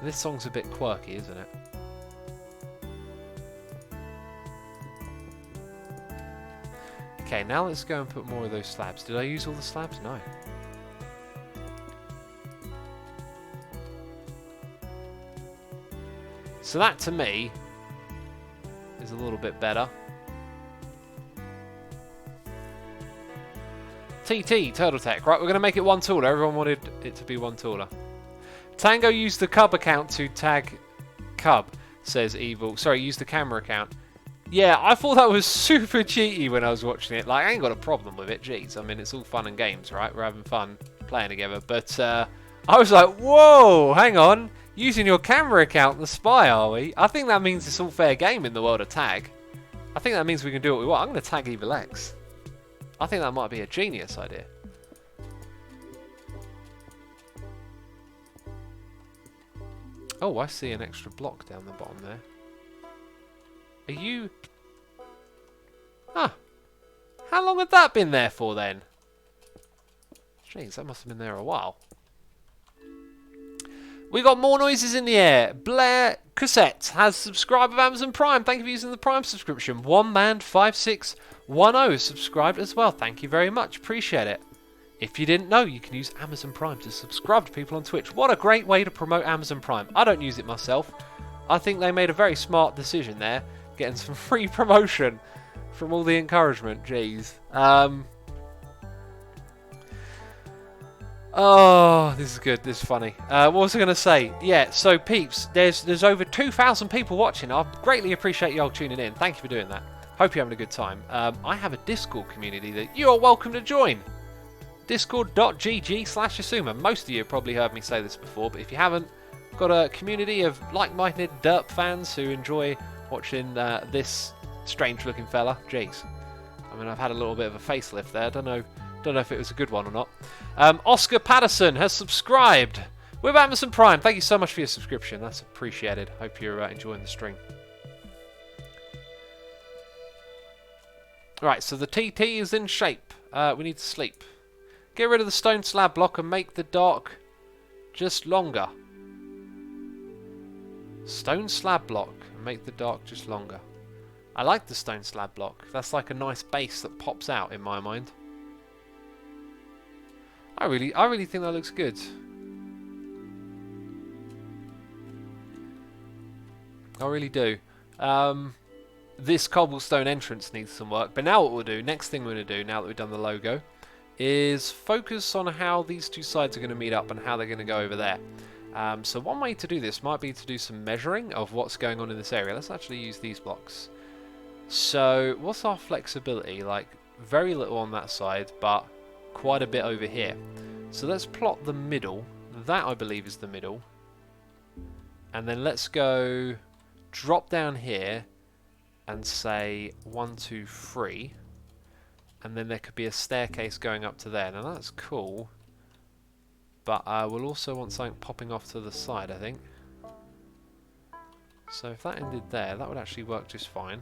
This song's a bit quirky, isn't it? Okay, now let's go and put more of those slabs. Did I use all the slabs? No. So that, to me, is a little bit better. TT, Turtle Tech. Right, we're going to make it one taller. Everyone wanted it to be one taller. Tango used the Cub account to tag Cub, says Evil. Sorry, use the camera account. Yeah, I thought that was super cheaty when I was watching it. Like, I ain't got a problem with it. Jeez, I mean, it's all fun and games, right? We're having fun playing together. But I was like, whoa, hang on. Using your camera account, the spy, are we? I think that means it's all fair game in the world of tag. I think that means we can do what we want. I'm going to tag Evil X. I think that might be a genius idea. Oh, I see an extra block down the bottom there. Are you... Huh. How long had that been there for then? Jeez, that must have been there a while. We got more noises in the air. Blair Cassette has subscribed with Amazon Prime. Thank you for using the Prime subscription. OneMan5610 subscribed as well. Thank you very much. Appreciate it. If you didn't know, you can use Amazon Prime to subscribe to people on Twitch. What a great way to promote Amazon Prime. I don't use it myself. I think they made a very smart decision there. Getting some free promotion from all the encouragement. Jeez. Oh, this is good. This is funny. What was I going to say? Yeah, so peeps, there's over 2,000 people watching. I greatly appreciate you all tuning in. Thank you for doing that. Hope you're having a good time. I have a Discord community that you are welcome to join. Discord.gg/Asuma. Most of you have probably heard me say this before, but if you haven't, I've got a community of like-minded derp fans who enjoy watching this strange-looking fella. Jeez. I mean, I've had a little bit of a facelift there. Don't know if it was a good one or not. Oscar Patterson has subscribed with Amazon Prime. Thank you so much for your subscription. That's appreciated. Hope you're enjoying the stream. Right, so the TT is in shape. We need to sleep. Get rid of the stone slab block and make the dark just longer. Stone slab block and make the dark just longer. I like the stone slab block. That's like a nice base that pops out in my mind. I really think that looks good. I really do. This cobblestone entrance needs some work, but now what we'll do, next thing we're going to do, now that we've done the logo, is focus on how these two sides are going to meet up and how they're going to go over there. So one way to do this might be to do some measuring of what's going on in this area. Let's actually use these blocks. So what's our flexibility? Like, very little on that side, but quite a bit over here. So let's plot the middle. That, I believe, is the middle. And then let's go drop down here and say 1, 2, 3. And then there could be a staircase going up to there. Now that's cool. But we'll also want something popping off to the side, I think. So if that ended there, that would actually work just fine.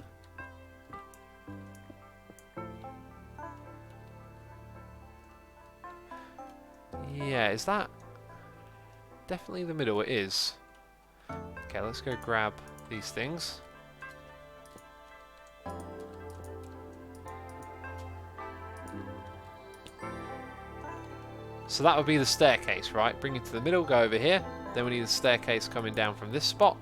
Yeah, is that definitely the middle? It is. Okay, let's go grab these things. So that would be the staircase, right? Bring it to the middle, go over here. Then we need a staircase coming down from this spot.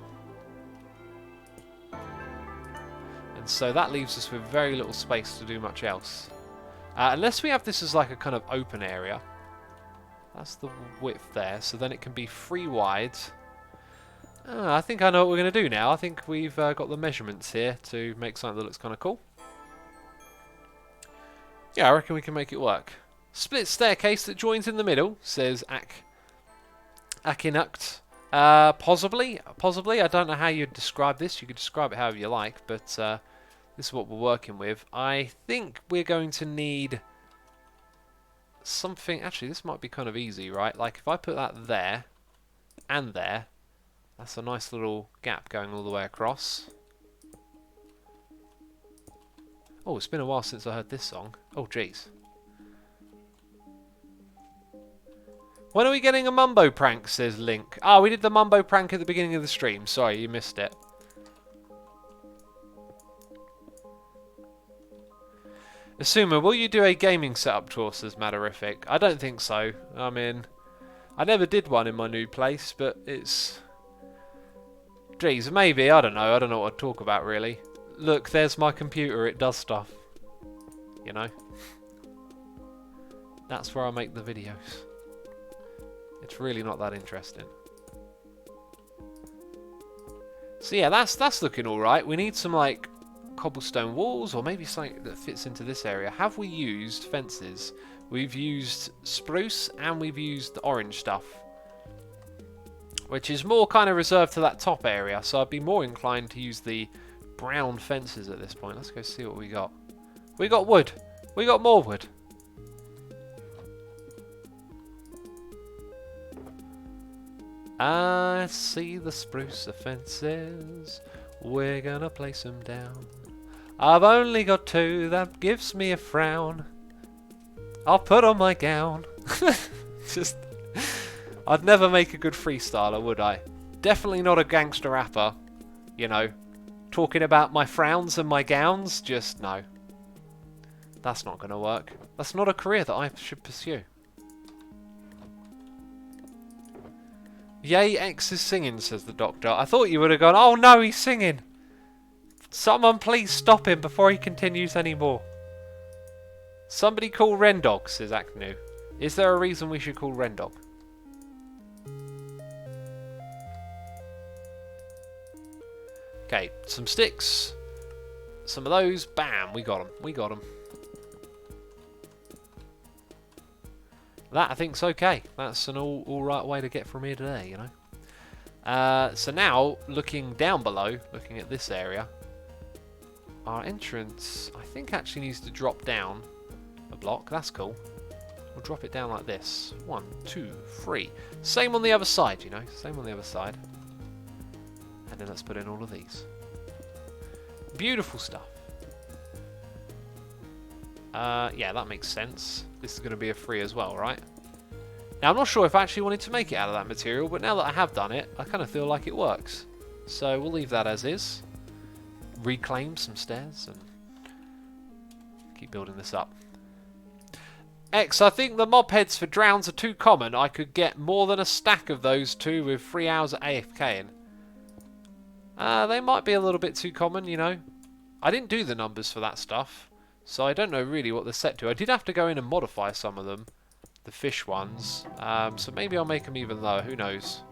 And so that leaves us with very little space to do much else. Unless we have this as like a kind of open area. That's the width there. So then it can be 3 wide. I think I know what we're going to do now. I think we've got the measurements here to make something that looks kind of cool. Yeah, I reckon we can make it work. Split staircase that joins in the middle, says Akinukt. Possibly. I don't know how you'd describe this. You could describe it however you like, but this is what we're working with. I think we're going to need something. Actually, this might be kind of easy, right? Like if I put that there and there, that's a nice little gap going all the way across. Oh, it's been a while since I heard this song. Oh, jeez. When are we getting a Mumbo prank, says Link. Ah, we did the Mumbo prank at the beginning of the stream. Sorry, you missed it. Asuma, will you do a gaming setup tour, says Maderific? I don't think so. I mean, I never did one in my new place, but it's... Geez, maybe, I don't know. I don't know what I'd talk about, really. Look, there's my computer. It does stuff. You know? That's where I make the videos. It's really not that interesting. So yeah, that's looking alright. We need some like cobblestone walls or maybe something that fits into this area. Have we used fences? We've used spruce and we've used the orange stuff, which is more kind of reserved to that top area. So I'd be more inclined to use the brown fences at this point. Let's go see what we got. We got wood. We got more wood. I see the spruce fences, we're gonna place them down. I've only got 2, that gives me a frown. I'll put on my gown. Just, I'd never make a good freestyler, would I? Definitely not a gangster rapper, you know. Talking about my frowns and my gowns, just no. That's not gonna work. That's not a career that I should pursue. Yay, X is singing, says the doctor. I thought you would have gone, oh no, he's singing. Someone please stop him before he continues anymore. Somebody call Rendog, says Aknu. Is there a reason we should call Rendog? Okay, some sticks. Some of those. Bam, we got them. We got them. That, I think, is okay. That's an all right way to get from here to there, you know. So now, looking down below, looking at this area, our entrance, I think, actually needs to drop down a block. That's cool. We'll drop it down like this. 1, 2, 3. Same on the other side, you know. Same on the other side. And then let's put in all of these. Beautiful stuff. Yeah, that makes sense. This is going to be a 3 as well, right? Now, I'm not sure if I actually wanted to make it out of that material, but now that I have done it, I kind of feel like it works. So we'll leave that as is. Reclaim some stairs and keep building this up. X, I think the mob heads for drowns are too common. I could get more than a stack of those too with 3 hours of AFKing. They might be a little bit too common, you know. I didn't do the numbers for that stuff. So I don't know really what they're set to. I did have to go in and modify some of them, the fish ones. So maybe I'll make them even lower. Who knows?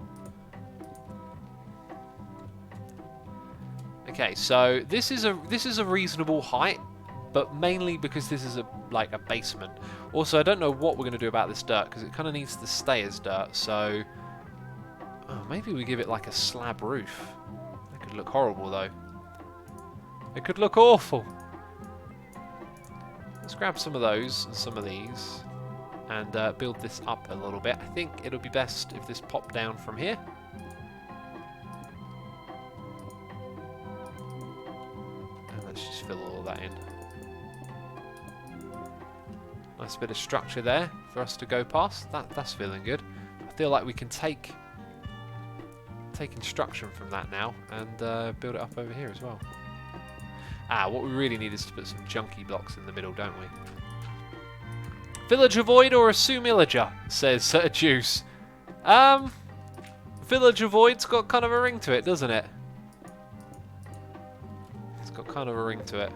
Okay, so this is a reasonable height, but mainly because this is like a basement. Also, I don't know what we're going to do about this dirt, because it kind of needs to stay as dirt, so... Oh, maybe we give it like a slab roof. That could look horrible, though. It could look awful. Let's grab some of those and some of these, and build this up a little bit. I think it'll be best if this popped down from here. And let's just fill all of that in. Nice bit of structure there for us to go past. That's feeling good. I feel like we can take instruction from that now and build it up over here as well. What we really need is to put some junky blocks in the middle, don't we? Villager Void or a Sumillager, says Juice. Villager Void's got kind of a ring to it, doesn't it? It's got kind of a ring to it.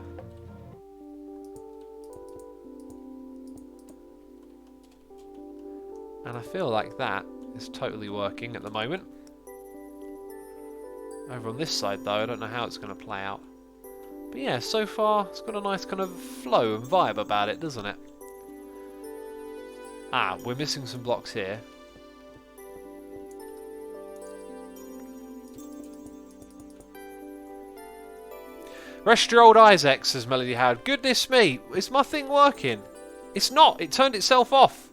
And I feel like that is totally working at the moment. Over on this side, though, I don't know how it's going to play out. But yeah, so far, it's got a nice kind of flow and vibe about it, doesn't it? We're missing some blocks here. Rest your old Isaac, says Melody Howard. Goodness me, is my thing working? It's not, it turned itself off.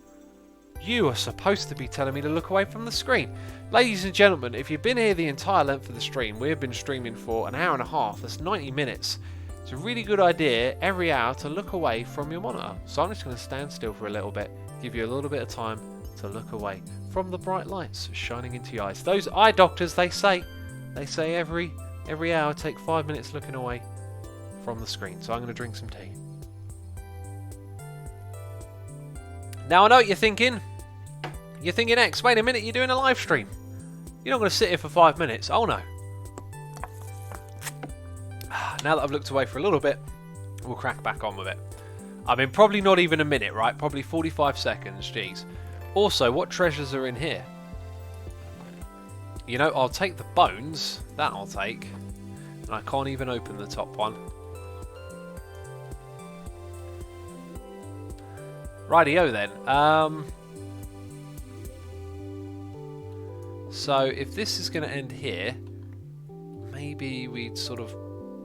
You are supposed to be telling me to look away from the screen. Ladies and gentlemen, if you've been here the entire length of the stream, we've been streaming for an hour and a half. That's 90 minutes. It's a really good idea every hour to look away from your monitor. So I'm just going to stand still for a little bit, give you a little bit of time to look away from the bright lights shining into your eyes. Those eye doctors, they say every hour take 5 minutes looking away from the screen. So I'm going to drink some tea. Now I know what you're thinking. You're thinking, X, wait a minute, you're doing a live stream. You're not going to sit here for 5 minutes. Oh no. Now that I've looked away for a little bit, we'll crack back on with it. I mean, probably not even a minute, right? Probably 45 seconds, jeez. Also, what treasures are in here? You know, I'll take the bones. That I'll take. And I can't even open the top one. Rightio then. So if this is going to end here, maybe we'd sort of...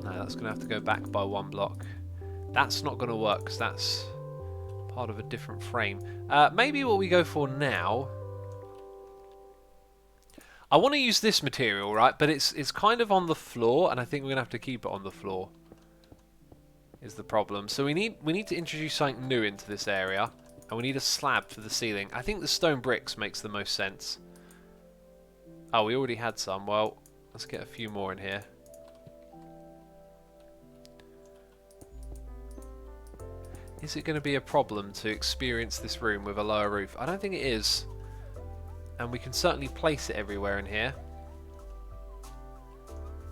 No, that's going to have to go back by one block. That's not going to work because that's part of a different frame. Maybe what we go for now... I want to use this material, right? But it's kind of on the floor, and I think we're going to have to keep it on the floor. Is the problem. So we need to introduce something new into this area, and we need a slab for the ceiling. I think the stone bricks makes the most sense. Oh, we already had some. Well, let's get a few more in here. Is it going to be a problem to experience this room with a lower roof? I don't think it is. And we can certainly place it everywhere in here.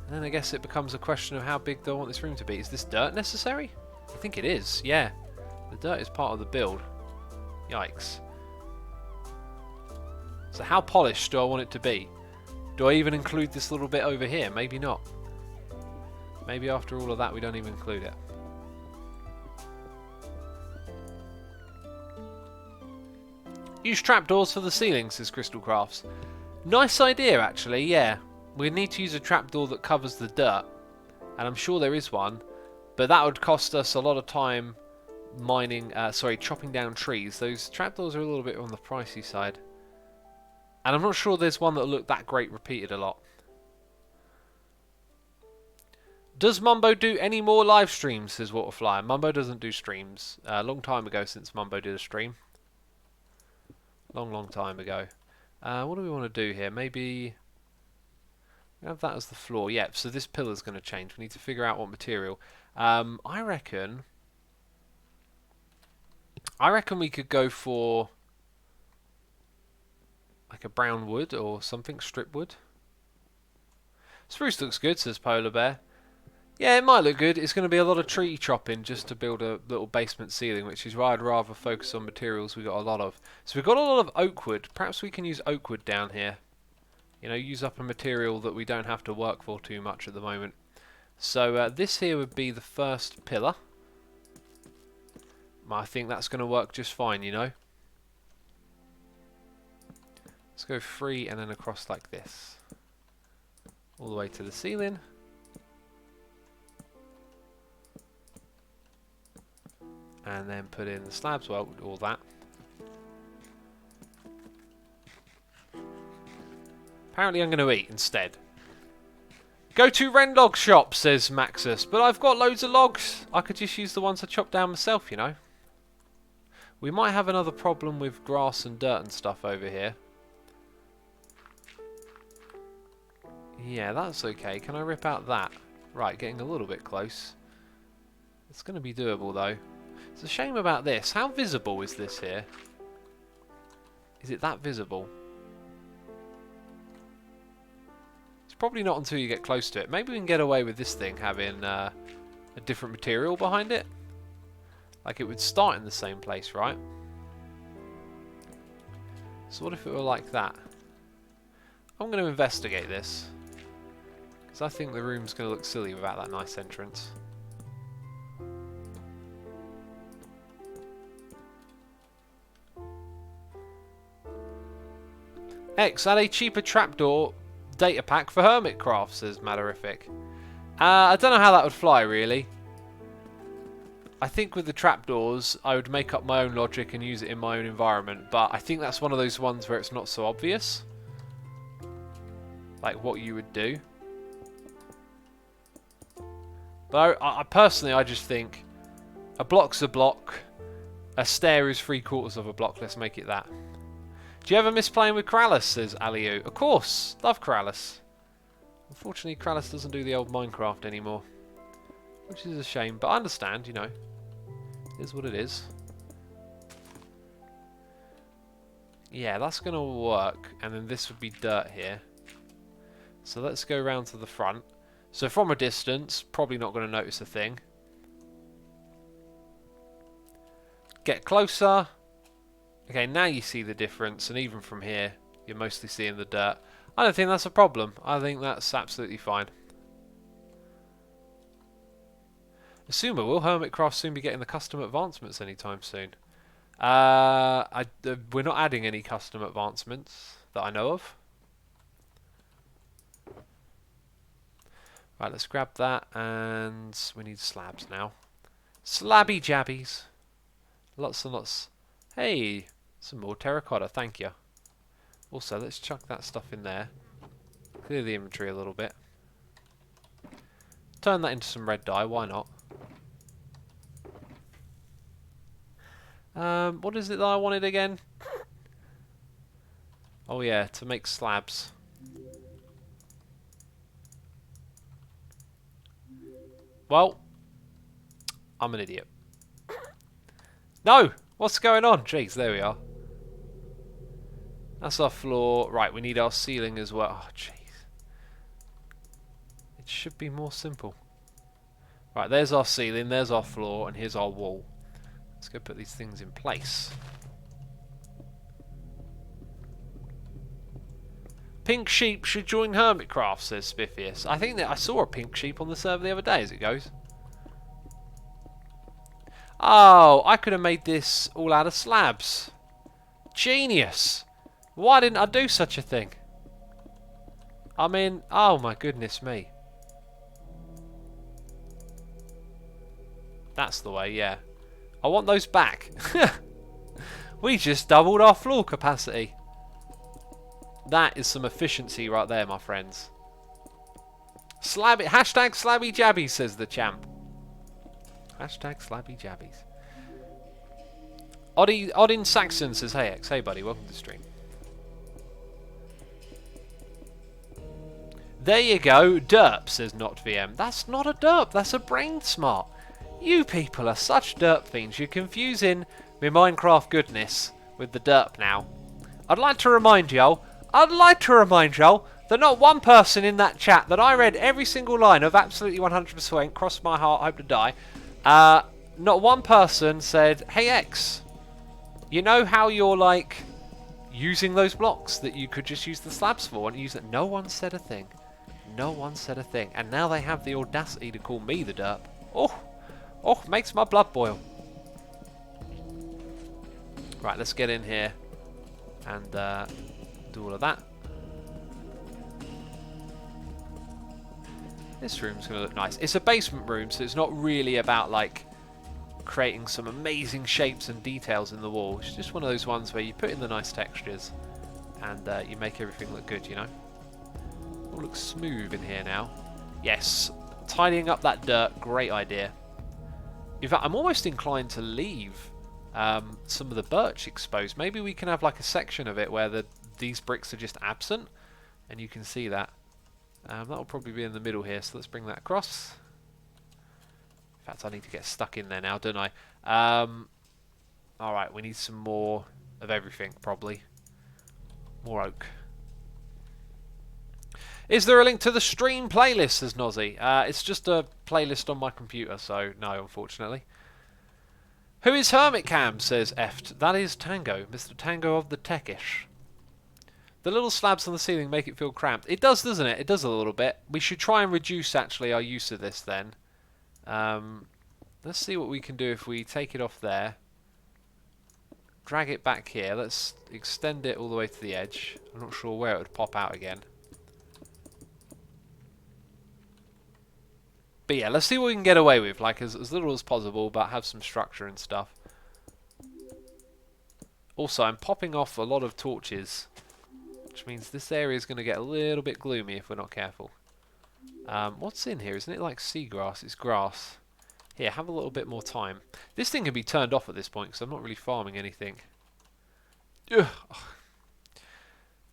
And then I guess it becomes a question of how big do I want this room to be. Is this dirt necessary? I think it is, yeah. The dirt is part of the build. Yikes. So how polished do I want it to be? Do I even include this little bit over here? Maybe not. Maybe after all of that we don't even include it. Use trapdoors for the ceiling, says Crystal Crafts. Nice idea, actually, yeah. We need to use a trapdoor that covers the dirt. And I'm sure there is one. But that would cost us a lot of time chopping down trees. Those trapdoors are a little bit on the pricey side. And I'm not sure there's one that'll look that great repeated a lot. Does Mumbo do any more live streams, says Waterfly? Mumbo doesn't do streams. A long time ago since Mumbo did a stream. Long time ago. What do we want to do here? Maybe we have that as the floor. Yep, so this pillar's going to change. We need to figure out what material. I reckon we could go for like a brown wood or something, strip wood. Spruce looks good, says Polar Bear. Yeah, it might look good. It's going to be a lot of tree chopping just to build a little basement ceiling, which is why I'd rather focus on materials we got a lot of. So we've got a lot of oak wood. Perhaps we can use oak wood down here. You know, use up a material that we don't have to work for too much at the moment. So this here would be the first pillar. I think that's going to work just fine, you know. Let's go 3 and then across like this. All the way to the ceiling. And then put in the slabs, well, all that. Apparently I'm going to eat instead. Go to Rendog shop, says Maxus, but I've got loads of logs. I could just use the ones I chopped down myself, you know. We might have another problem with grass and dirt and stuff over here. Yeah, that's okay. Can I rip out that? Right, getting a little bit close. It's going to be doable though. It's a shame about this. How visible is this here? Is it that visible? It's probably not until you get close to it. Maybe we can get away with this thing having a different material behind it. Like it would start in the same place, right? So what if it were like that? I'm going to investigate this. Because I think the room's going to look silly without that nice entrance. X, add a cheaper trapdoor data pack for Hermitcraft, says Malorific. I don't know how that would fly, really. I think with the trapdoors, I would make up my own logic and use it in my own environment, but I think that's one of those ones where it's not so obvious. Like what you would do. But I personally, I just think a block's a block, a stair is 3/4 of a block, let's make it that. Do you ever miss playing with Kralis, says Aliu? Of course, love Kralis. Unfortunately, Kralis doesn't do the old Minecraft anymore. Which is a shame, but I understand, you know. It is what it is. Yeah, that's going to work. And then this would be dirt here. So let's go round to the front. So from a distance, probably not going to notice a thing. Get closer. Okay, now you see the difference, and even from here, you're mostly seeing the dirt. I don't think that's a problem. I think that's absolutely fine. Assumer, will Hermitcraft soon be getting the custom advancements anytime soon? We're not adding any custom advancements that I know of. Right, let's grab that, and we need slabs now. Slabby jabbies. Lots and lots. Hey, some more terracotta, thank you. Also, let's chuck that stuff in there. Clear the inventory a little bit. Turn that into some red dye, why not? What is it that I wanted again? Oh yeah, to make slabs. Well, I'm an idiot. No! What's going on? Jeez, there we are. That's our floor. Right, we need our ceiling as well. Oh, jeez. It should be more simple. Right, there's our ceiling, there's our floor, and here's our wall. Let's go put these things in place. Pink sheep should join Hermitcraft, says Spiffius. I think that I saw a pink sheep on the server the other day as it goes. Oh, I could have made this all out of slabs. Genius! Why didn't I do such a thing? I mean, oh my goodness me. That's the way, yeah. I want those back. We just doubled our floor capacity. That is some efficiency right there, my friends. Slabby, hashtag slabby jabbies, says the champ. Hashtag slabby jabbies. Oddin Saxon says, hey X, hey buddy, welcome to the stream. There you go, derp, says NotVM. That's not a derp, that's a brain smart. You people are such derp fiends, you're confusing my Minecraft goodness with the derp now. I'd like to remind y'all that not one person in that chat that I read every single line of absolutely 100%, cross my heart, hope to die, not one person said, hey X, you know how you're like using those blocks that you could just use the slabs for and use it? No one said a thing. No one said a thing. And now they have the audacity to call me the derp. Oh, makes my blood boil. Right, let's get in here and do all of that. This room's going to look nice. It's a basement room, so it's not really about like creating some amazing shapes and details in the wall. It's just one of those ones where you put in the nice textures and you make everything look good, you know. All looks smooth in here now. Yes, tidying up that dirt, great idea. In fact, I'm almost inclined to leave some of the birch exposed. Maybe we can have like a section of it where these bricks are just absent, and you can see that. That'll probably be in the middle here, so let's bring that across. In fact, I need to get stuck in there now, don't I? Alright, we need some more of everything, probably. More oak. Is there a link to the stream playlist, says Nozzy? It's just a playlist on my computer, so no, unfortunately. Who is Hermitcam, says Eft. That is Tango, Mr. Tango of the Techish. The little slabs on the ceiling make it feel cramped. It does, doesn't it? It does a little bit. We should try and reduce, actually, our use of this then. Let's see what we can do if we take it off there. Drag it back here. Let's extend it all the way to the edge. I'm not sure where it would pop out again. But yeah, let's see what we can get away with. Like, as little as possible, but have some structure and stuff. Also, I'm popping off a lot of torches, which means this area is going to get a little bit gloomy if we're not careful. What's in here? Isn't it like seagrass? It's grass. Here, have a little bit more time. This thing can be turned off at this point because I'm not really farming anything. Ugh.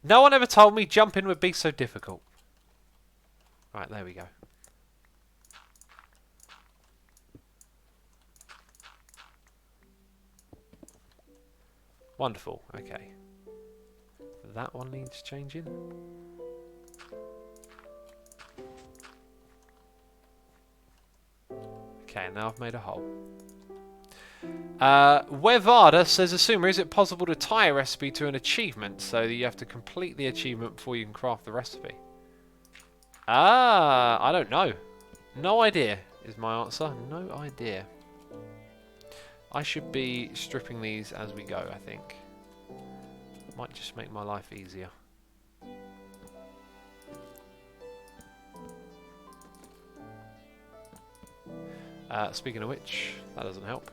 No one ever told me jumping would be so difficult. Right, there we go. Wonderful. Okay. That one needs changing. Okay, now I've made a hole. Wevada says, Assumer, is it possible to tie a recipe to an achievement so that you have to complete the achievement before you can craft the recipe? I don't know. No idea is my answer. No idea. I should be stripping these as we go, I think. Might just make my life easier. Speaking of which, that doesn't help.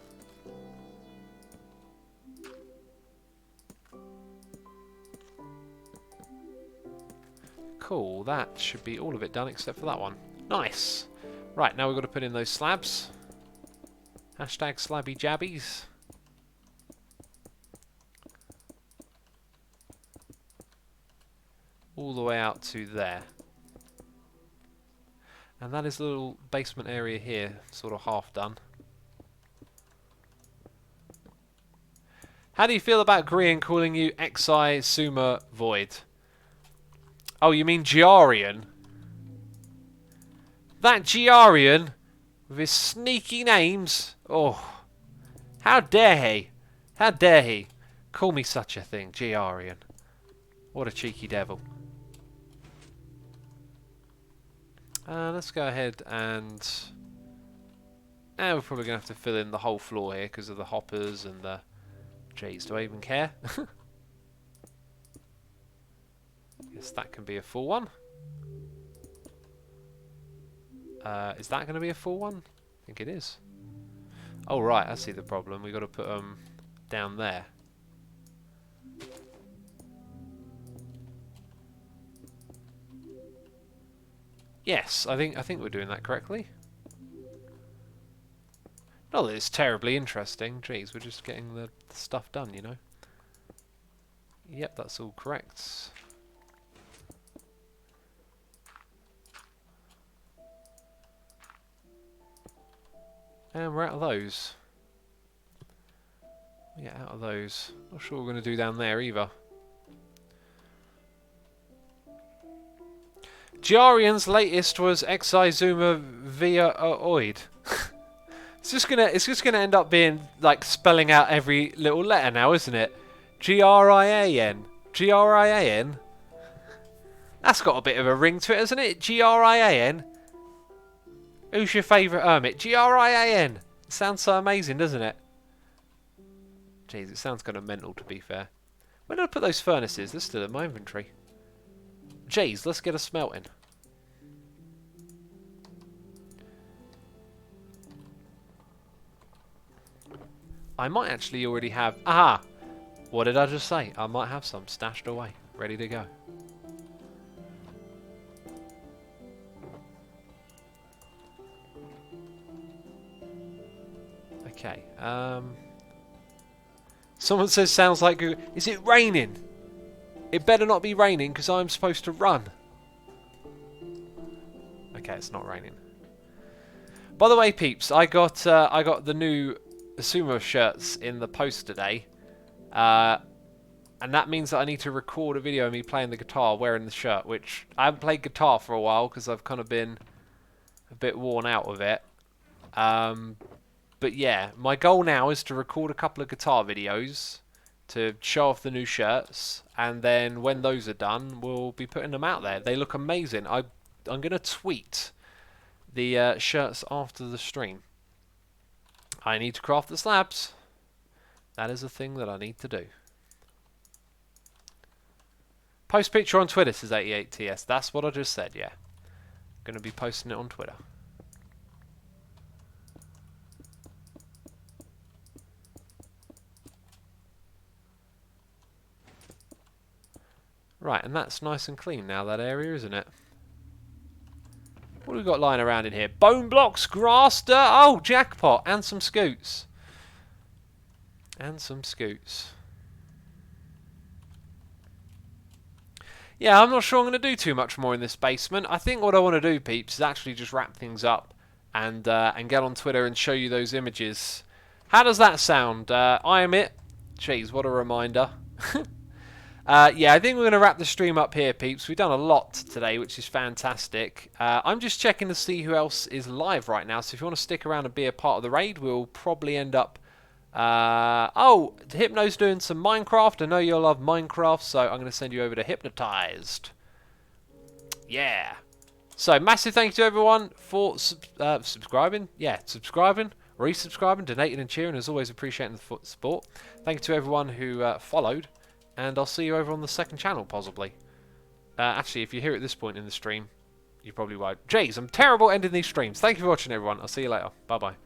Cool, that should be all of it done except for that one. Nice! Right, now we've got to put in those slabs. Hashtag slabby jabbies. All the way out to there. And that is the little basement area here, sort of half done. How do you feel about Grian calling you Xi Suma Void? Oh, you mean Giarian? That Giarian, with his sneaky names. Oh, how dare he? How dare he call me such a thing, Giarian? What a cheeky devil. Let's go ahead and... we're probably going to have to fill in the whole floor here because of the hoppers and the... Jeez, do I even care? Guess that can be a full one. Is that going to be a full one? I think it is. Oh right, I see the problem. We've got to put them down there. Yes, I think we're doing that correctly. Not that it's terribly interesting. Jeez, we're just getting the stuff done, you know. Yep, that's all correct. And we're out of those. Yeah, out of those. Not sure what we're going to do down there either. Giarian's latest was Exizuma via Oid. It's just gonna end up being like spelling out every little letter now, isn't it? G-R-I-A-N. G-R-I-A-N. That's got a bit of a ring to it, hasn't it? G-R-I-A-N. Who's your favourite hermit? G-R-I-A-N. It sounds so amazing, doesn't it? Jeez, it sounds kind of mental, to be fair. Where did I put those furnaces? They're still in my inventory. Jeez, let's get a smelting. I might actually already have... Aha! What did I just say? I might have some stashed away, ready to go. Okay, someone says sounds like... Is it raining? It better not be raining, because I'm supposed to run. Okay, it's not raining. By the way, peeps, I got the new sumo shirts in the post today. And that means that I need to record a video of me playing the guitar wearing the shirt, which I haven't played guitar for a while because I've kind of been a bit worn out of it. But yeah, my goal now is to record a couple of guitar videos to show off the new shirts, and then when those are done, we'll be putting them out there. They look amazing. I'm going to tweet the shirts after the stream. I need to craft the slabs. That is a thing that I need to do. Post picture on Twitter, says 88TS. That's what I just said, yeah. Going to be posting it on Twitter. Right, and that's nice and clean now, that area, isn't it? What have we got lying around in here? Bone blocks, grass, dirt. Oh, jackpot. And some scoots. And some scoots. Yeah, I'm not sure I'm going to do too much more in this basement. I think what I want to do, peeps, is actually just wrap things up and get on Twitter and show you those images. How does that sound? I am it. Jeez, what a reminder. Yeah, I think we're going to wrap the stream up here, peeps. We've done a lot today, which is fantastic. I'm just checking to see who else is live right now. So if you want to stick around and be a part of the raid, we'll probably end up... oh, Hypno's doing some Minecraft. I know you'll love Minecraft, so I'm going to send you over to Hypnotized. Yeah. So, massive thank you to everyone for subscribing. Yeah, subscribing, resubscribing, donating and cheering. As always, appreciating the support. Thank you to everyone who followed. And I'll see you over on the second channel, possibly. Actually, if you're here at this point in the stream, you probably won't. Jeez, I'm terrible at ending these streams. Thank you for watching, everyone. I'll see you later. Bye-bye.